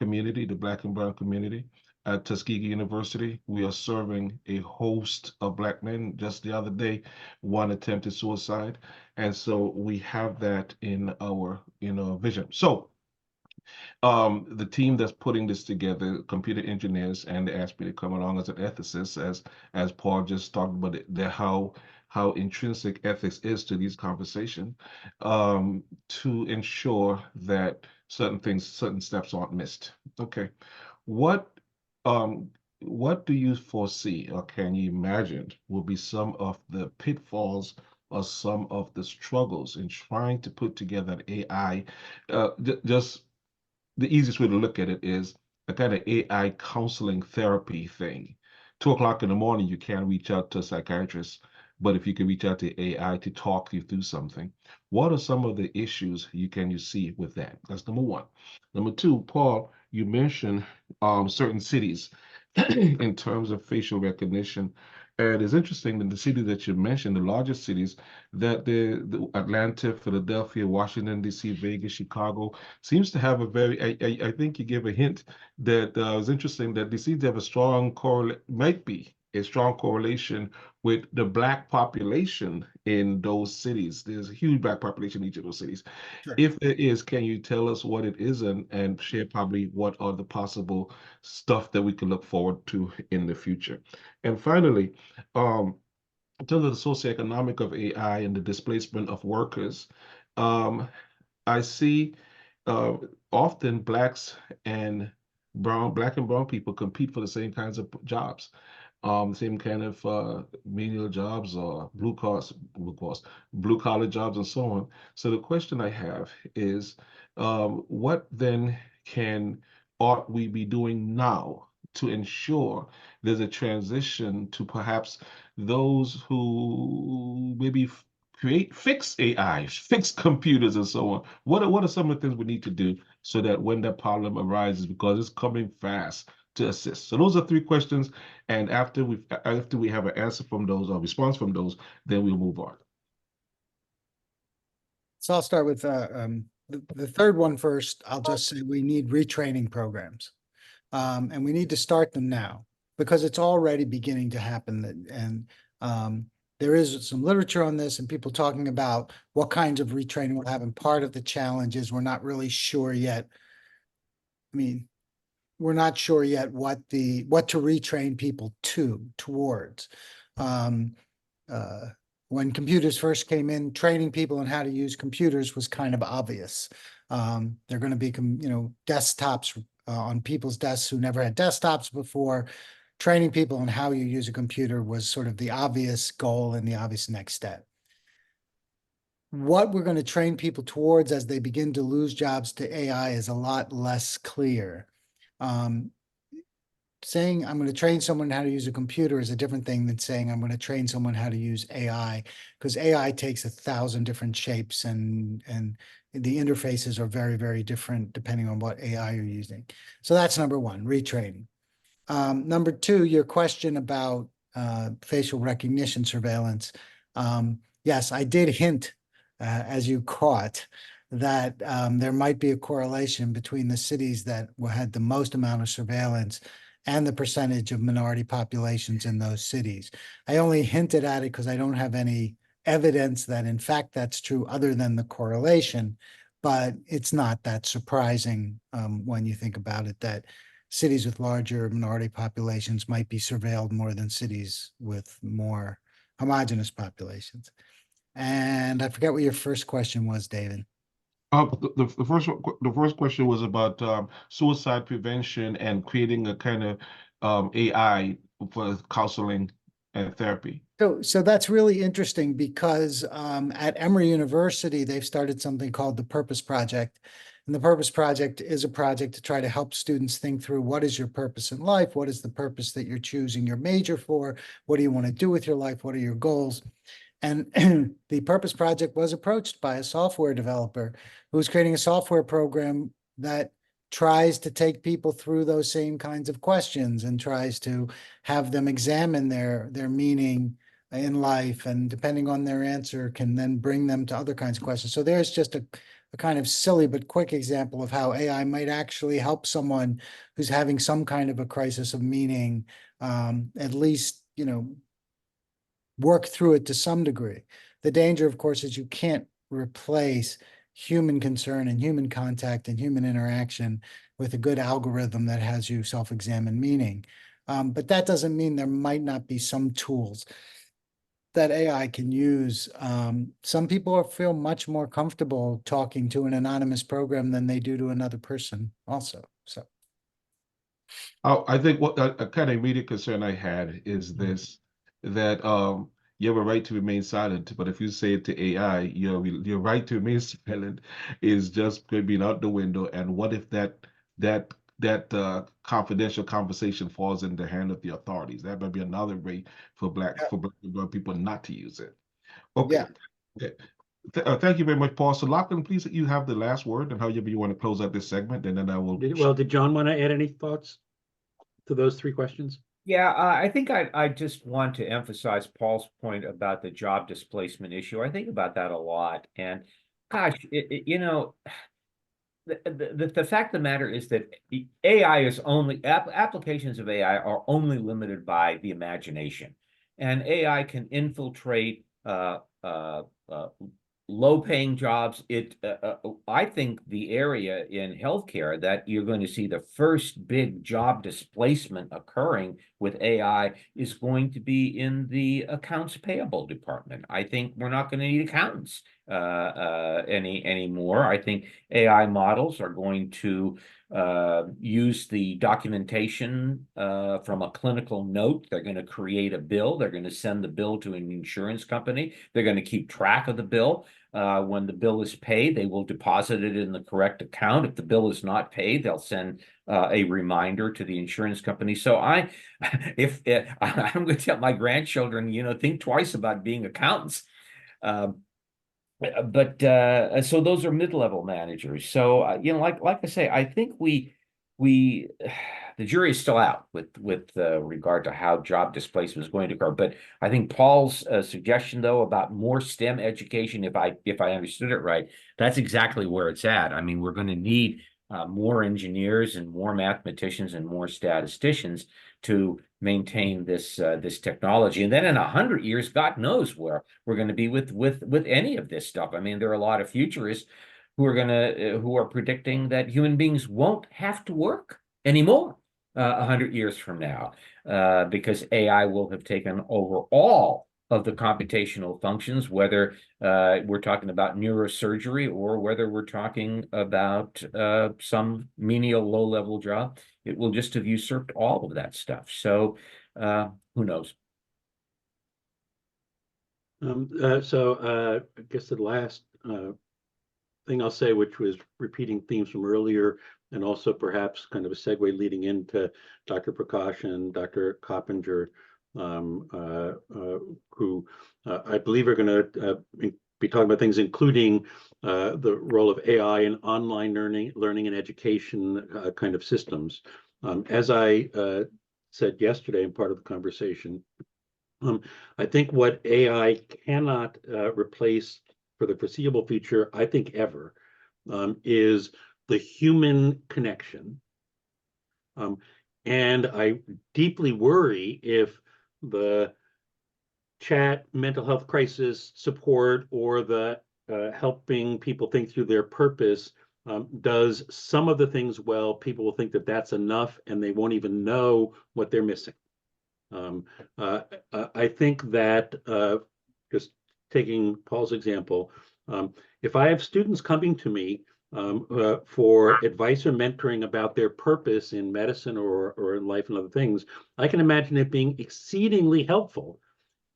community, the Black and brown community. At Tuskegee University, we are serving a host of Black men. Just the other day, one attempted suicide. And so we have that in our vision. So the team that's putting this together, computer engineers, and they asked me to come along as an ethicist, as Paul just talked about how intrinsic ethics is to these conversations, to ensure that certain steps aren't missed. Okay, what do you foresee, or can you imagine, will be some of the pitfalls or some of the struggles in trying to put together an AI? Just the easiest way to look at it is a kind of AI counseling therapy thing. 2 o'clock in the morning, you can't reach out to a psychiatrist, but if you can reach out to AI to talk you through something, what are some of the issues you see with that? That's number 1. Number 2, Paul, you mentioned certain cities in terms of facial recognition. And it's interesting that the city that you mentioned, the largest cities, that the Atlanta, Philadelphia, Washington, D.C., Vegas, Chicago, seems to have a very, I think you gave a hint that it was interesting that they seem to have a strong might be a strong correlation with the Black population in those cities. There's a huge Black population in each of those cities. Sure. If there is, can you tell us what it is and share probably what are the possible stuff that we can look forward to in the future? And finally, in terms of the socioeconomic of AI and the displacement of workers, I see often Black and brown people compete for the same kinds of jobs, same kind of menial jobs or blue collar jobs and so on. So the question I have is, what then ought we be doing now to ensure there's a transition to perhaps those who maybe fix AI, fix computers and so on? What are some of the things we need to do so that when that problem arises, because it's coming fast, to assist? So those are 3 questions, and after we have an answer from those or response from those, then we'll move on. So I'll start with the third one first. I'll just say we need retraining programs, and we need to start them now because it's already beginning to happen. And there is some literature on this and people talking about what kinds of retraining will happen. Part of the challenge is we're not really sure yet. I mean, we're not sure yet what to retrain people towards. When computers first came in, training people on how to use computers was kind of obvious. They're going to be, desktops on people's desks who never had desktops before. Training people on how you use a computer was sort of the obvious goal and the obvious next step. What we're going to train people towards as they begin to lose jobs to AI is a lot less clear. Saying I'm going to train someone how to use a computer is a different thing than saying I'm going to train someone how to use AI, because AI takes 1,000 different shapes and the interfaces are very, very different depending on what AI you're using. So that's number one, retraining. Number two, your question about facial recognition surveillance. Yes, I did hint, as you caught, that there might be a correlation between the cities that had the most amount of surveillance and the percentage of minority populations in those cities. I only hinted at it because I don't have any evidence that in fact that's true other than the correlation, but it's not that surprising when you think about it, that cities with larger minority populations might be surveilled more than cities with more homogeneous populations. And I forget what your first question was, David. The first question was about suicide prevention and creating a kind of AI for counseling and therapy. So that's really interesting because at Emory University, they've started something called the Purpose Project. And the Purpose Project is a project to try to help students think through what is your purpose in life? What is the purpose that you're choosing your major for? What do you want to do with your life? What are your goals? And the Purpose Project was approached by a software developer who was creating a software program that tries to take people through those same kinds of questions and tries to have them examine their meaning in life, and depending on their answer can then bring them to other kinds of questions. So there's just a kind of silly but quick example of how AI might actually help someone who's having some kind of a crisis of meaning, at least, work through it to some degree. The danger, of course, is you can't replace human concern and human contact and human interaction with a good algorithm that has you self-examine meaning. But that doesn't mean there might not be some tools that AI can use. Some people feel much more comfortable talking to an anonymous program than they do to another person also. So I think what a kind of immediate concern I had is this, that you have a right to remain silent, but if you say it to AI, your right to remain silent is just being out the window. And what if that confidential conversation falls in the hand of the authorities? That might be another way for black and brown people not to use it. Okay. yeah. Thank you very much, Paul. So Lachlan, please, you have the last word and however you want to close out this segment, and then I will. Well, did John want to add any thoughts to those three questions? Yeah, I think I just want to emphasize Paul's point about the job displacement issue. I think about that a lot, and gosh, the fact of the matter is that AI is only applications of AI are only limited by the imagination, and AI can infiltrate low-paying jobs. I think the area in healthcare that you're going to see the first big job displacement occurring with AI is going to be in the accounts payable department. I think we're not going to need accountants anymore. I think AI models are going to use the documentation from a clinical note. They're going to create a bill. They're going to send the bill to an insurance company. They're going to keep track of the bill. When the bill is paid, they will deposit it in the correct account. If the bill is not paid, they'll send a reminder to the insurance company. So I'm going to tell my grandchildren, think twice about being accountants. But so those are mid-level managers. So like I say, I think we the jury is still out with regard to how job displacement is going to occur. But I think Paul's suggestion, though, about more STEM education, if I understood it right, that's exactly where it's at. I mean, we're going to need more engineers and more mathematicians and more statisticians to maintain this technology. And then in 100 years, God knows where we're going to be with any of this stuff. I mean, there are a lot of futurists who are predicting that human beings won't have to work anymore 100 years from now, because AI will have taken over all of the computational functions, whether we're talking about neurosurgery or whether we're talking about some menial low-level job. It will just have usurped all of that stuff. So who knows? I guess the last thing I'll say, which was repeating themes from earlier, and also perhaps kind of a segue leading into Dr. Prakash and Dr. Coppinger, who I believe are going to be talking about things including the role of AI in online learning and education kind of systems. As I said yesterday in part of the conversation, I think what AI cannot replace for the foreseeable future, I think ever, is the human connection. And I deeply worry if the chat mental health crisis support or the helping people think through their purpose does some of the things well, people will think that that's enough and they won't even know what they're missing. I think that just taking Paul's example, if I have students coming to me for advice or mentoring about their purpose in medicine or in life and other things, I can imagine it being exceedingly helpful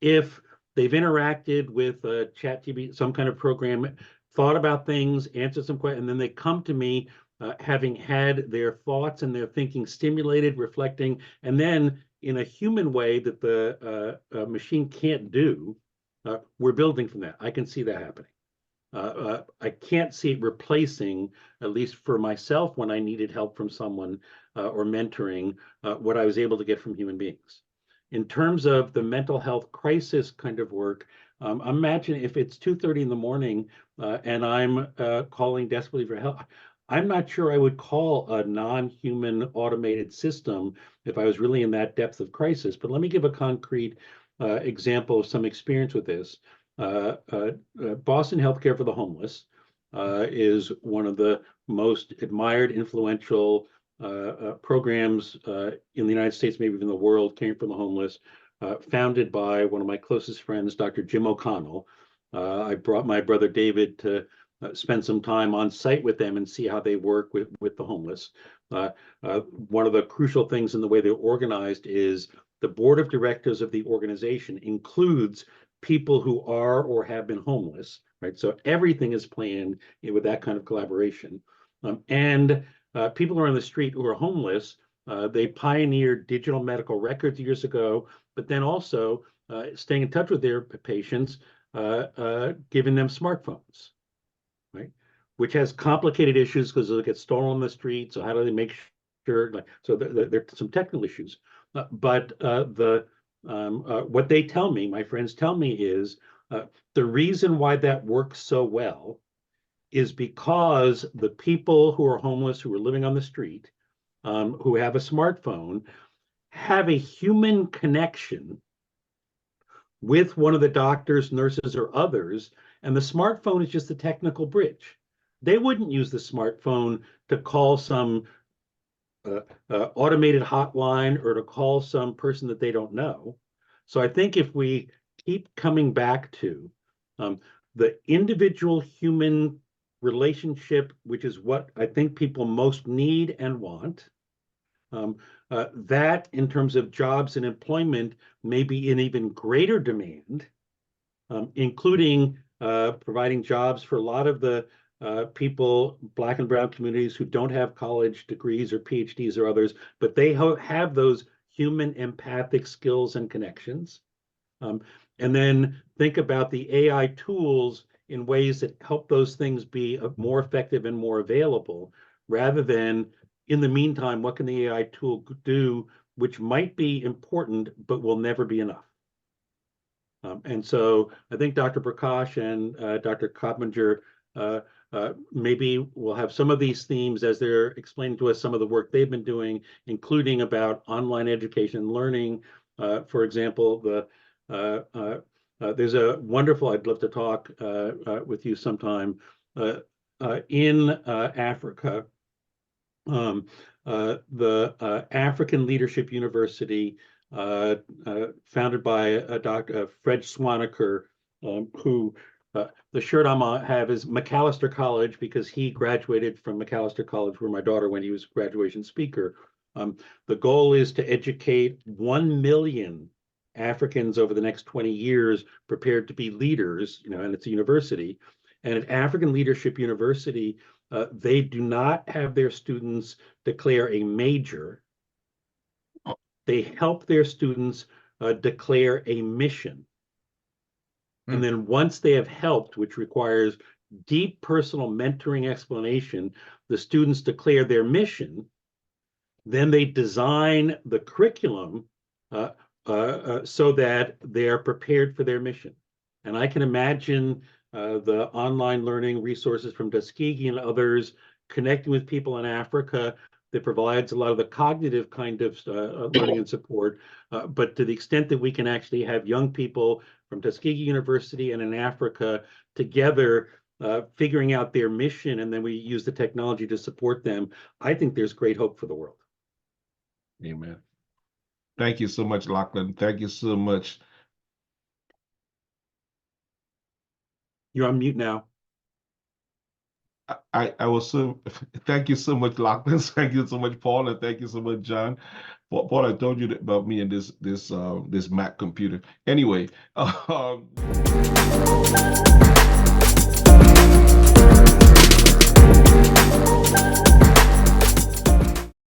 if they've interacted with ChatGPT, some kind of program, thought about things, answered some questions, and then they come to me having had their thoughts and their thinking stimulated, reflecting, and then in a human way that the machine can't do, we're building from that. I can see that happening. I can't see it replacing, at least for myself, when I needed help from someone or mentoring, what I was able to get from human beings. In terms of the mental health crisis kind of work, imagine if it's 2:30 in the morning and I'm calling desperately for help. I'm not sure I would call a non-human automated system if I was really in that depth of crisis. But let me give a concrete example of some experience with this. Boston Healthcare for the Homeless is one of the most admired, influential programs in the United States, maybe even the world, caring for the homeless, founded by one of my closest friends, Dr. Jim O'Connell. I brought my brother David to spend some time on site with them and see how they work with the homeless. One of the crucial things in the way they're organized is the board of directors of the organization includes people who are or have been homeless, right? So everything is planned with that kind of collaboration. People who are on the street who are homeless, they pioneered digital medical records years ago, but then also staying in touch with their patients, giving them smartphones, right? Which has complicated issues because they get stolen on the street. So how do they make sure? So there are some technical issues. But what they tell me, my friends tell me, is the reason why that works so well is because the people who are homeless, who are living on the street, who have a smartphone, have a human connection with one of the doctors, nurses, or others, and the smartphone is just the technical bridge. They wouldn't use the smartphone to call some automated hotline or to call some person that they don't know. So I think if we keep coming back to the individual human relationship, which is what I think people most need and want, that in terms of jobs and employment may be in even greater demand, including providing jobs for a lot of the people, Black and brown communities who don't have college degrees or PhDs or others, but they have those human empathic skills and connections. And then think about the AI tools in ways that help those things be more effective and more available, rather than, in the meantime, what can the AI tool do, which might be important, but will never be enough. And so I think Dr. Prakash and Dr. Coppinger maybe we'll have some of these themes as they're explaining to us some of the work they've been doing, including about online education and learning. For example, there's a wonderful, I'd love to talk with you sometime, in Africa. The African Leadership University, founded by Dr. Fred Swaniker, who the shirt I have is McAllister College, because he graduated from McAllister College, where my daughter went. He was a graduation speaker. The goal is to educate 1 million Africans over the next 20 years prepared to be leaders, and it's a university. And at African Leadership University, they do not have their students declare a major. They help their students declare a mission. And then once they have helped, which requires deep personal mentoring explanation, the students declare their mission. Then they design the curriculum so that they're prepared for their mission. And I can imagine the online learning resources from Tuskegee and others connecting with people in Africa that provides a lot of the cognitive kind of learning and support. But to the extent that we can actually have young people from Tuskegee University and in Africa together figuring out their mission, and then we use the technology to support them, I think there's great hope for the world. Amen. Thank you so much, Lachlan. Thank you so much. You're on mute now. I was so thank you so much, Lachlan. Thank you so much, Paul, and thank you so much, John. Paul, I told you about me and this Mac computer. Anyway,